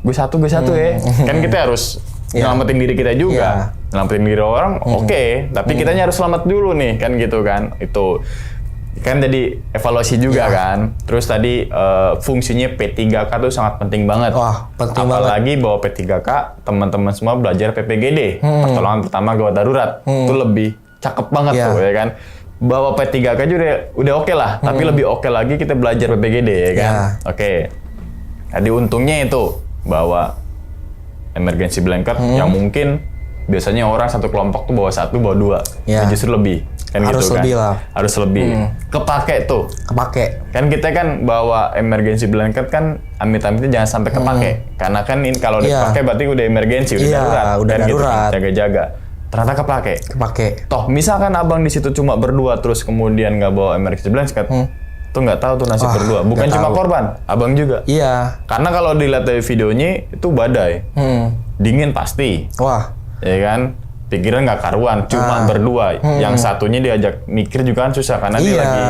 gue satu ya. Kan kita harus nyelamatin diri kita juga. Nyelamatin diri orang, oke. Tapi kitanya harus selamat dulu nih, kan gitu kan. Itu kan jadi evaluasi juga kan. Terus tadi fungsinya P3K tuh sangat penting banget. Wah, penting banget. Apalagi bawa P3K, teman-teman semua belajar PPGD, pertolongan pertama gawat darurat. Itu lebih cakep banget Iya. tuh ya kan. Bawa P3K aja udah oke lah, tapi lebih oke lagi kita belajar PPGD ya kan. Iya. Oke. Jadi untungnya itu bawa emergency blanket yang mungkin biasanya orang satu kelompok tuh bawa 1, bawa 2. Iya. Nah, justru lebih. Kan Harus gitu kan. lebih lah. Harus lebih. Kepake tuh. Kepake. Kan kita kan bawa emergency blanket kan amit-amitnya jangan sampai kepake. Karena kan ini kalau Iya. dipakai berarti udah emergency, udah Iya, darurat. udah kan gitu, darurat. jaga-jaga. Ternyata kepake. Kepake. Toh misalkan abang di situ cuma berdua terus kemudian nggak bawa emergency blanket, tuh nggak tahu tuh nasib Wah, berdua. Bukan nggak cuma tahu. korban, abang juga. Iya. Karena kalau dilihat dari videonya itu badai, dingin pasti, Wah. ya kan? Pikiran nggak karuan, cuma berdua. Yang satunya diajak mikir juga kan susah karena dia Iya. lagi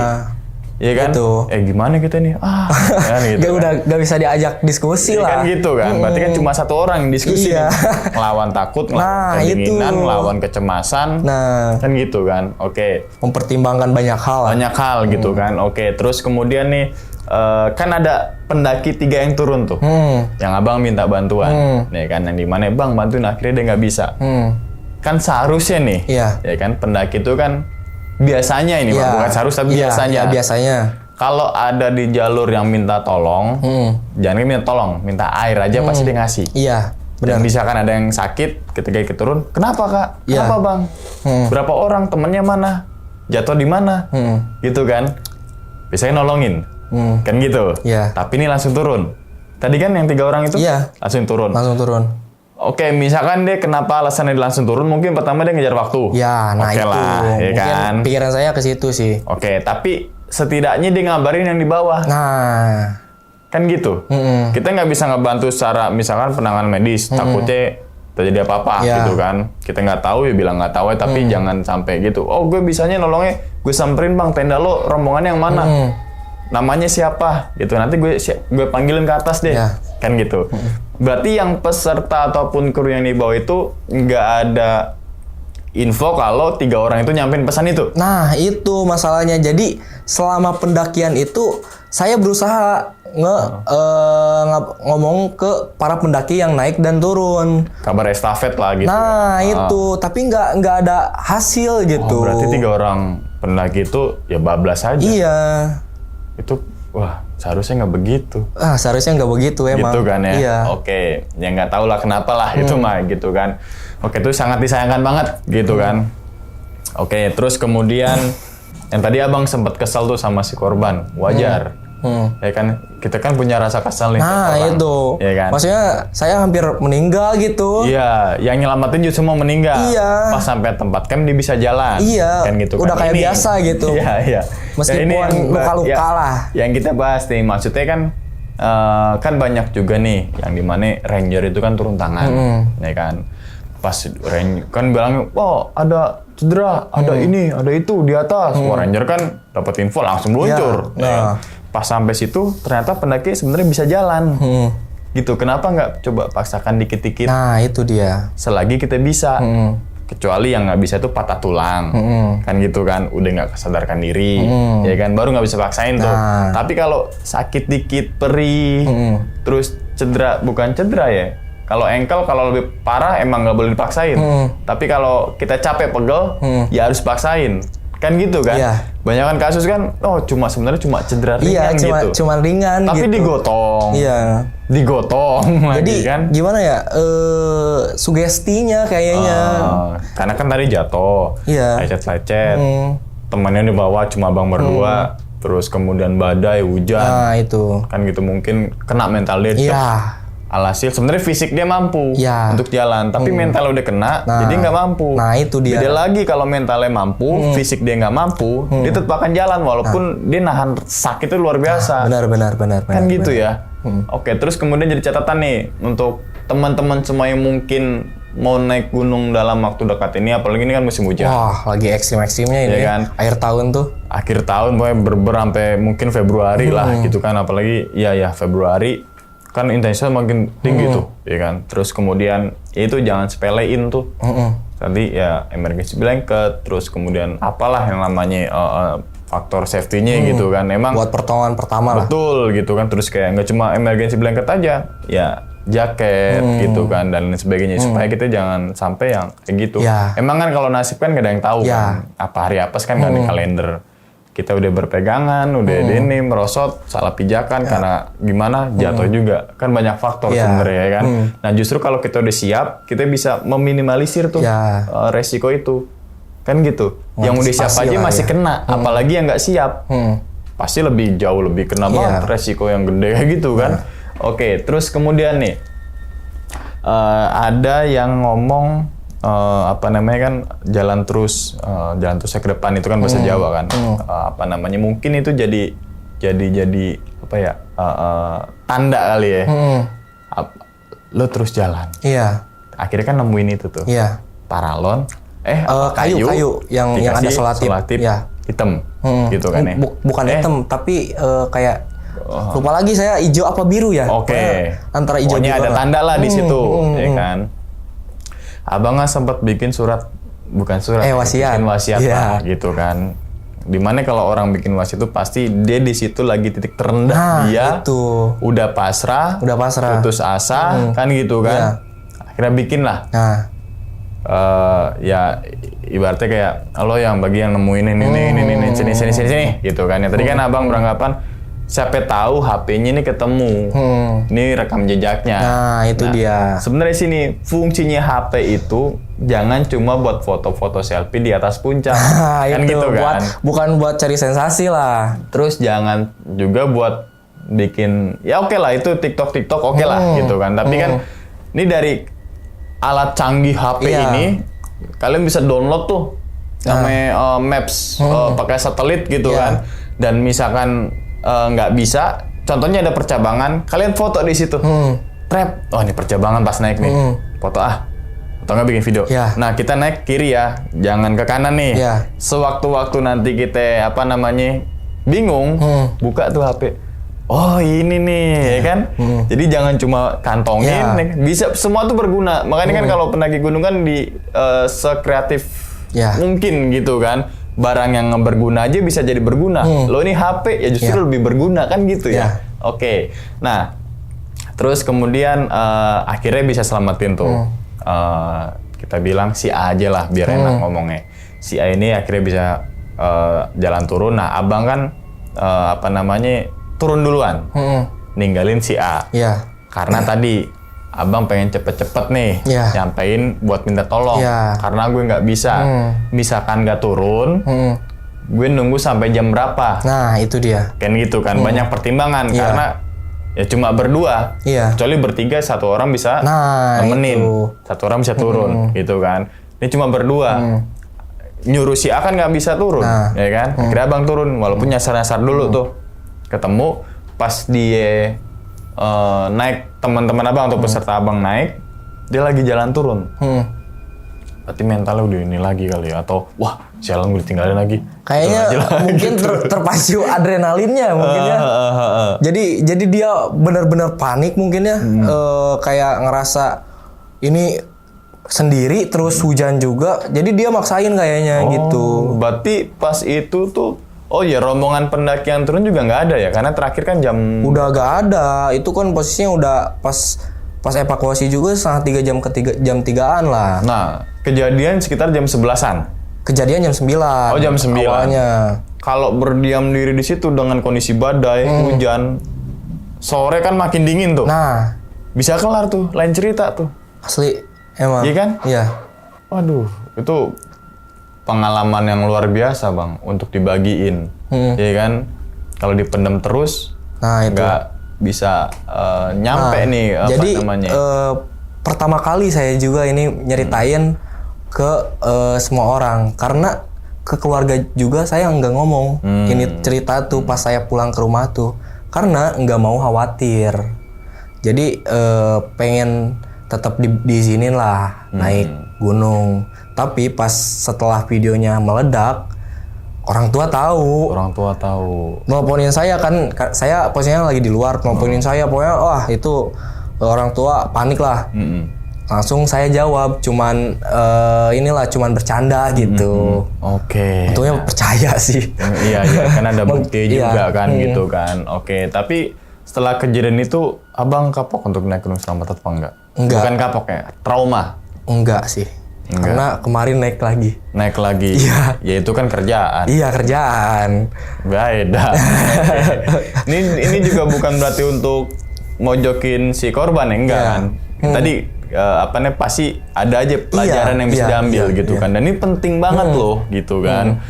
Iya kan? Gitu. Gimana kita nih? Kan gitu. Gak bisa diajak diskusi Iya lah. kan gitu kan. Berarti kan cuma satu orang yang diskusi. Iya. nih. Ngelawan takut, ngelawan Nah, kedinginan, itu. ngelawan kecemasan. Nah, Kan gitu kan. Oke. mempertimbangkan banyak hal lah. Banyak hal gitu kan. Oke, terus kemudian nih kan ada pendaki 3 yang turun tuh. Yang abang minta bantuan. Nih kan, yang dimana bang bantuin, akhirnya dia nggak bisa. Kan seharusnya nih, Iya. ya kan pendaki itu kan biasanya ini Bang, Iya. bukan seharusnya tapi Iya, biasanya. iya, biasanya. Kalau ada di jalur yang minta tolong, jangan minta tolong, minta air aja pasti dia ngasih. Iya, Dan benar. misalkan ada yang sakit ketika ikut turun, kenapa kak? Iya. Kenapa bang? Berapa orang? Temennya mana? Jatuh di mana? Gitu kan? Biasanya nolongin, kan gitu. Iya. Tapi ini langsung turun. Tadi kan yang 3 orang itu Iya. langsung turun. Langsung turun. Oke, misalkan dia kenapa alasannya dia langsung turun? Mungkin pertama dia ngejar waktu. Ya, nah Oke itu. lah, ya Mungkin kan? pikiran saya ke situ sih. Oke, tapi setidaknya dia ngabarin yang di bawah. Nah, Kan gitu. Kita nggak bisa ngebantu secara misalkan penanganan medis. Takutnya terjadi apa-apa Ya. gitu kan. Kita nggak tahu ya bilang nggak tahu ya, tapi jangan sampai gitu. Oh, gue bisanya nolongnya, gue samperin bang tenda lo, rombongan yang mana? Namanya siapa? Gitu. Nanti gue panggilin ke atas deh. Ya. Kan gitu. Berarti yang peserta ataupun kru yang di bawah itu nggak ada info kalau 3 orang itu nyampein pesan itu. Nah, itu masalahnya. Jadi, selama pendakian itu saya berusaha ngomong ke para pendaki yang naik dan turun. Kabar estafet lah gitu. Nah, itu. Tapi nggak ada hasil gitu. Oh, berarti 3 orang pendaki itu ya bablas aja. Iya. Itu wah seharusnya nggak begitu. Seharusnya nggak begitu emang. Gitu kan ya. Iya. Oke, ya nggak tahu lah kenapa lah itu mah gitu kan. Oke, itu sangat disayangkan banget gitu kan. Oke, terus kemudian yang tadi abang sempat kesal tuh sama si korban, wajar. Ya kan, kita kan punya rasa kesal nih. Nah, ke orang. itu. Ya kan. Maksudnya saya hampir meninggal gitu. Iya, yang nyelamatin justru mau meninggal. Iya. Pas sampai tempat camp dia bisa jalan. Iya, Kan gitu udah kan. kayak biasa gitu. Iya, iya. Meskipun Nah, ini luka-luka lah. Yang kita bahas nih, maksudnya kan kan banyak juga nih yang dimana ranger itu kan turun tangan, ya kan. Pas ranger kan bilang, oh ada cedera, ada ini, ada itu di atas. Wah, ranger kan dapat info langsung meluncur. Iya, ya kan? nah. Pas sampai situ ternyata pendaki sebenarnya bisa jalan. Gitu. Kenapa nggak coba paksakan dikit-dikit? Nah, itu dia. Selagi kita bisa. Kecuali yang nggak bisa itu patah tulang. Kan gitu kan, udah nggak kesadarkan diri. Ya kan, baru nggak bisa paksain tuh. Nah. Tapi kalau sakit dikit, perih, terus cedera, bukan cedera ya. Kalau ankle, kalau lebih parah emang nggak boleh dipaksain. Tapi kalau kita capek pegel, ya harus paksain. Kan gitu kan? Iya. Banyakan kasus kan, sebenarnya cuma cedera Iya, ringan gitu. cuma ringan Tapi gitu. digotong. Iya. Digotong lagi Jadi kan. gimana ya? Sugestinya kayaknya. Karena kan tadi jatuh, Iya. lecet-lecet, temannya di bawah cuma abang berdua, terus kemudian badai, hujan, Nah, itu. kan gitu mungkin kena mental dia. Iya. Alhasil sebenarnya fisik dia mampu Iya. untuk jalan, tapi mental udah kena, Nah. jadi nggak mampu. Nah, itu dia. Beda lagi kalau mentalnya mampu, fisik dia nggak mampu, dia tetap akan jalan walaupun dia nahan sakit itu luar biasa. Benar. Kan gitu ya. Oke, terus kemudian jadi catatan nih untuk teman-teman semua yang mungkin mau naik gunung dalam waktu dekat ini, apalagi ini kan musim hujan. Wah, lagi ekstrim-ekstrimnya ini. Iya ya. kan? Akhir tahun tuh. Akhir tahun pokoknya sampai mungkin Februari lah gitu kan, apalagi ya Februari kan intensitas makin tinggi tuh, ya kan. Terus kemudian ya itu jangan sepelein tuh. Tadi ya emergency blanket, terus kemudian apalah yang namanya faktor safety-nya gitu kan. Emang Buat pertolongan pertama lah. betul gitu kan, terus kayak nggak cuma emergency blanket aja, ya jaket gitu kan dan lain sebagainya, supaya kita jangan sampai yang kayak gitu. Ya. Emang kan kalau nasib kan nggak ada yang tahu Ya. kan, apa hari apes kan nggak ada kalender. Kita udah berpegangan, udah ini merosot, salah pijakan karena gimana jatuh juga, kan banyak faktor Ya. sebenarnya ya kan. Nah justru kalau kita udah siap, kita bisa meminimalisir tuh Ya. resiko itu, kan gitu. Yang udah siap Antisipasi aja lah masih ya. kena, apalagi yang nggak siap. Pasti jauh lebih kena banget resiko yang gede kayak gitu kan. Oke, terus kemudian nih ada yang ngomong apa namanya kan jalan terus ke depan itu kan bahasa Jawa kan. Apa namanya mungkin itu jadi apa ya tanda kali ya. Lo terus jalan. Iya. Akhirnya kan nemuin itu tuh. Iya. Paralon Kayu yang ada dikasih solatip. solatip. Ya. hitam, gitu kan ya? Bukan hitam, tapi kayak lupa lagi saya hijau apa biru ya? Oke. Antara hijau Pokoknya biru. ada tanda lah di situ, ya kan? Abang nggak sempat bikin wasiat. Bikin wasiat lah, gitu kan? Dimana kalau orang bikin wasiat itu pasti dia di situ lagi titik terendah, dia itu. udah pasrah, putus asa, kan gitu kan? Akhirnya bikin lah. Nah, ya ibaratnya kayak lo yang bagi yang nemuin ini sini gitu kan ya. Tadi kan abang beranggapan siapa tahu HP-nya ini ketemu, ini rekam jejaknya. Nah itu dia. Sebenarnya sini fungsinya HP itu jangan cuma buat foto-foto selfie di atas puncak, kan itu gitu kan. Bukan buat cari sensasi lah. Terus jangan juga buat bikin, ya oke lah itu TikTok oke lah gitu kan. Tapi kan ini dari alat canggih HP ini kalian bisa download tuh namanya Maps pakai satelit gitu kan. Dan misalkan nggak bisa, contohnya ada percabangan, kalian foto di situ. Trap, oh ini percabangan pas naik nih, foto atau nggak bikin video. Nah kita naik kiri ya, jangan ke kanan nih. Sewaktu-waktu nanti kita bingung, buka tuh HP. Oh ini nih, ya kan? Jadi jangan cuma kantongin, bisa semua tuh berguna. Makanya kan kalau pendaki gunung kan di sekreatif mungkin gitu kan. Barang yang berguna aja bisa jadi berguna. Lo ini HP ya justru lebih berguna kan gitu ya. Oke. Nah, terus kemudian akhirnya bisa selamatin tuh. Kita bilang si A aja lah biar enak ngomongnya. Si A ini akhirnya bisa jalan turun. Nah, abang kan turun duluan, ninggalin si A. Karena tadi abang pengen cepet-cepet nih nyampein buat minta tolong. Karena gue nggak bisa. Misalkan nggak turun, gue nunggu sampai jam berapa. Nah itu dia. Kan gitu kan, banyak pertimbangan karena ya cuma berdua. Kecuali bertiga, satu orang bisa nemenin, satu orang bisa turun gitu kan. Ini cuma berdua. Nyuruh si A kan nggak bisa turun, ya kan? Akhirnya abang turun, walaupun nyasar-nyasar dulu tuh. Ketemu pas dia naik, teman-teman abang atau peserta abang naik, dia lagi jalan turun. Berarti mentalnya udah ini lagi kali ya, atau wah sialan gue ditinggalin lagi. Kayaknya mungkin gitu. Terpacu adrenalinnya mungkin ya. Jadi dia benar-benar panik mungkin ya. Kayak ngerasa ini sendiri terus hujan juga. Jadi dia maksain kayaknya gitu. Berarti pas itu tuh rombongan pendaki yang turun juga nggak ada ya? Karena terakhir kan udah nggak ada. Itu kan posisinya udah pas evakuasi juga setengah 3 jam 3-an lah. Nah, kejadian sekitar jam 11-an. Kejadian jam 9. Oh, jam 9. Awalnya. Kalau berdiam diri di situ dengan kondisi badai, hujan, sore kan makin dingin tuh. Nah, bisa kelar tuh, lain cerita tuh. Asli, emang. Iya kan? Iya. Waduh, itu pengalaman yang luar biasa bang untuk dibagiin, ya kan? Kalau dipendam terus, nggak bisa nyampe nih apa namanya. Pertama kali saya juga ini nyeritain ke semua orang karena ke keluarga juga saya nggak ngomong ini cerita tuh pas saya pulang ke rumah tuh karena nggak mau khawatir. Jadi pengen tetap diizinin lah naik gunung. Tapi pas setelah videonya meledak, orang tua tahu. Nelponin saya kan, saya posisinya lagi di luar. Nelponin saya, pokoknya wah itu orang tua panik lah. Langsung saya jawab, cuman cuman bercanda gitu. Oke. Untungnya percaya sih. Iya, kan ada bukti juga kan gitu kan. Oke, tapi setelah kejadian itu, abang kapok untuk naik gunung selamat atau enggak? Bukan kapok ya, trauma? Enggak sih. Karena kemarin naik lagi. Iya. Ya itu kan kerjaan. Iya, kerjaan. Beda. Ini juga bukan berarti untuk mojokin si korban ya, enggak kan? Tadi pasti ada aja pelajaran yang bisa diambil gitu kan. Dan ini penting banget loh gitu kan.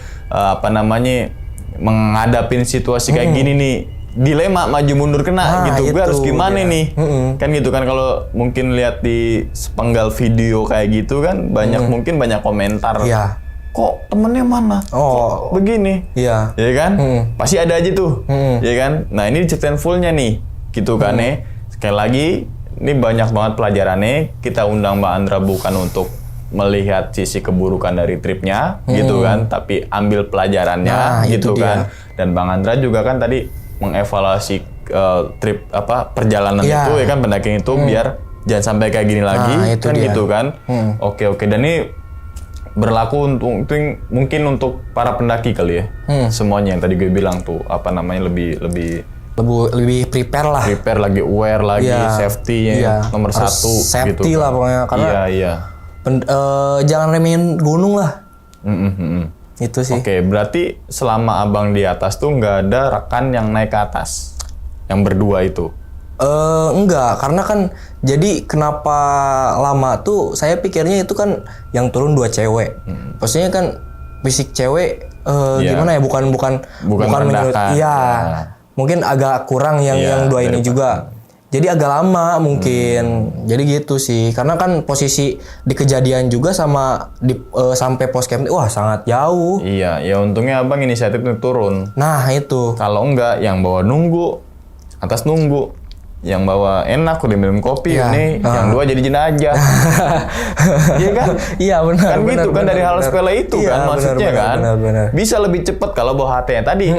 Menghadapin situasi kayak gini nih. Dilema maju mundur kena gitu, gue harus gimana nih? Kan gitu kan, kalau mungkin lihat di sepenggal video kayak gitu kan mungkin banyak komentar. Kok temennya mana? Kok begini? Ya kan? Pasti ada aja tuh. Ya kan? Nah ini diceritain fullnya nih gitu kan Sekali lagi ini banyak banget pelajarannya. Kita undang Mbak Andra bukan untuk melihat sisi keburukan dari tripnya gitu kan, tapi ambil pelajarannya Nah, gitu itu kan. Dan Bang Andra juga kan tadi mengevaluasi trip perjalanan Iya. itu ya kan, pendakian itu biar jangan sampai kayak gini lagi itu kan dia. gitu kan. Oke, dan ini berlaku untuk mungkin untuk para pendaki kali ya. Semuanya yang tadi gue bilang tuh lebih prepare lah. prepare lagi, aware lagi, Iya. safety-nya Iya. nomor Harus satu safety gitu lah kan. pokoknya, karena iya. Jangan remehin gunung lah. Mm-mm. Itu sih. Oke, berarti selama abang di atas tuh nggak ada rekan yang naik ke atas, yang berdua itu. Enggak, karena kan jadi kenapa lama tuh saya pikirnya itu kan yang turun 2 cewek. Maksudnya kan fisik cewek Iya. gimana ya, bukan merendahkan. Iya. Ya. Mungkin agak kurang yang Iya, 2 ini daripada- juga. Jadi agak lama mungkin. Jadi gitu sih. Karena kan posisi di kejadian juga sama sampai pos camp wah sangat jauh. Iya, ya untungnya abang inisiatif untuk turun. Nah, itu. Kalau enggak, yang bawa nunggu, atas nunggu. Yang bawa enak udah minum kopi, Iya. nih yang 2 jadi jenazah. Iya kan? Iya benar. Kan benar, gitu kan, benar, dari hal benar. sepele itu Iya, kan maksudnya benar, kan. benar. Bisa lebih cepat kalau bawa HT-nya tadi.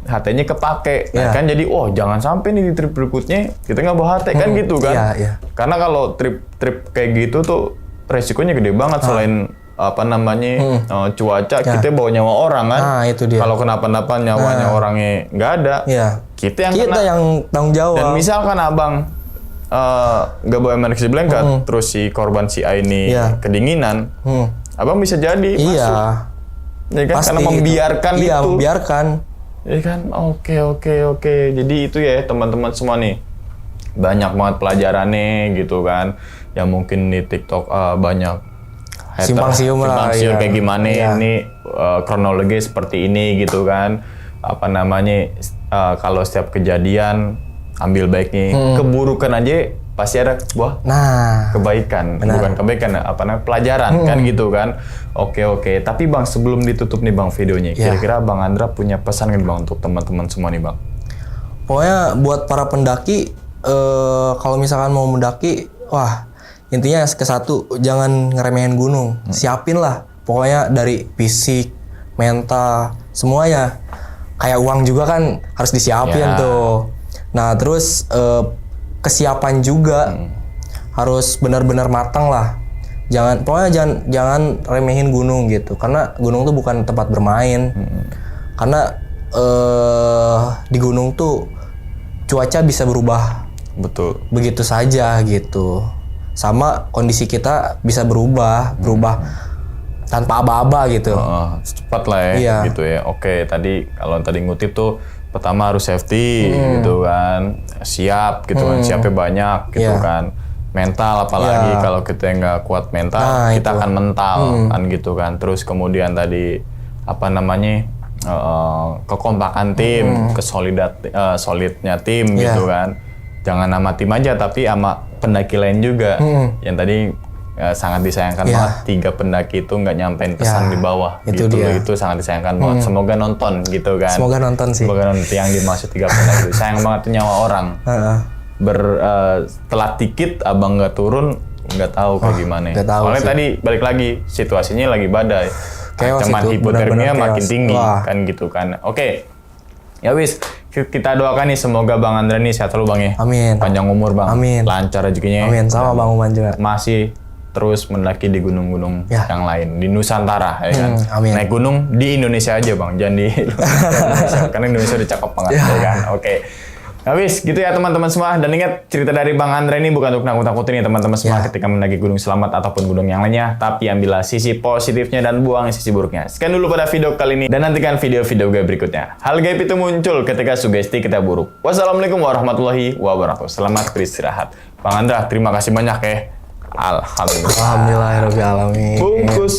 HT-nya kepake. Nah, Iya. kan jadi jangan sampai nih di trip berikutnya kita nggak bawa HT kan gitu kan. Iya, iya. Karena kalau trip kayak gitu tuh resikonya gede banget selain cuaca, kita bawa nyawa orang kan. Nah, itu dia. Kalau kenapa-napa nyawanya orangnya nggak ada. Iya. Kita yang kena. yang tanggung jawab. Dan misalkan abang nggak bawa emergency blanket, terus si korban si A ini Iya. kedinginan, abang bisa jadi Iya. masuk. Ya kan? Pasti Karena membiarkan Iya, itu. membiarkan. Ya kan? Oke. Jadi itu ya teman-teman semua nih. Banyak banget pelajarannya gitu kan. Yang mungkin di TikTok banyak Simpang siur lah, iya. kayak gimana Iya. ini kronologi seperti ini gitu kan. Kalau setiap kejadian ambil baiknya, keburukan aja pasti ada sebuah Nah, kebaikan, bukan kebaikan, pelajaran kan gitu kan. Oke. Tapi bang, sebelum ditutup nih bang videonya, Ya. kira-kira bang Andra punya pesan nih bang untuk teman-teman semua nih bang? pokoknya buat para pendaki, kalau misalkan mau mendaki, wah intinya ke satu, jangan ngeremehin gunung. Siapin lah, pokoknya dari fisik, mental, semuanya. Kayak uang juga kan harus disiapin Ya. tuh. Nah terus kesiapan juga harus benar-benar matang lah. Pokoknya jangan remehin gunung gitu. Karena gunung tuh bukan tempat bermain. Karena di gunung tuh cuaca bisa berubah Betul. begitu saja gitu. Sama kondisi kita bisa berubah tanpa aba-aba gitu. Cepat lah ya, Iya. gitu ya. Oke, kalau tadi ngutip tuh pertama harus safety gitu kan, siap gitu kan, siapnya banyak gitu Iya. kan. Mental apalagi Iya. kalau kita nggak kuat mental, Nah, kita itu. akan mental kan gitu kan. Terus kemudian tadi kekompakan tim, solidnya tim Iya. gitu kan. Jangan sama tim aja tapi sama pendaki lain juga. Yang tadi sangat disayangkan Iya. banget 3 pendaki itu nggak nyampein pesan Ya, di bawah itu gitu. dia. Itu sangat disayangkan banget. Semoga nonton gitu kan. Semoga nonton sih. Semoga nonton yang dimaksud 3 pendaki itu. Sayang banget tuh nyawa orang. Heeh. Telat dikit abang nggak turun, nggak tahu kayak gimana. nggak tahu Soalnya sih. tadi balik lagi situasinya lagi badai. Chaos Ancaman itu, hipotermia benar-benar makin chaos. tinggi Wah. kan gitu kan. Oke. Ya wis, kita doakan nih semoga Bang Andra nih sehat selalu Bang ya. Amin. Panjang umur Bang. Amin. Lancar rezekinya. Amin, sama Bang Uman juga. Masih terus mendaki di gunung-gunung Ya. yang lain di Nusantara ya kan. amin. Naik gunung di Indonesia aja Bang, jangan di Indonesia. Karena Indonesia udah cakep banget ya kan. Oke. Habis gitu ya teman-teman semua, dan ingat cerita dari Bang Andra ini bukan untuk nakut-nakutin nih teman-teman semua Ya. ketika mendaki gunung selamat ataupun gunung yang lainnya, tapi ambillah sisi positifnya dan buang sisi buruknya. Sekian dulu pada video kali ini dan nantikan video-video gue berikutnya. Hal gaib itu muncul ketika sugesti kita buruk. Wassalamualaikum warahmatullahi wabarakatuh. Selamat beristirahat. Bang Andra, terima kasih banyak ya. Alhamdulillah. Alhamdulillahirobbilalamin. Bungkus.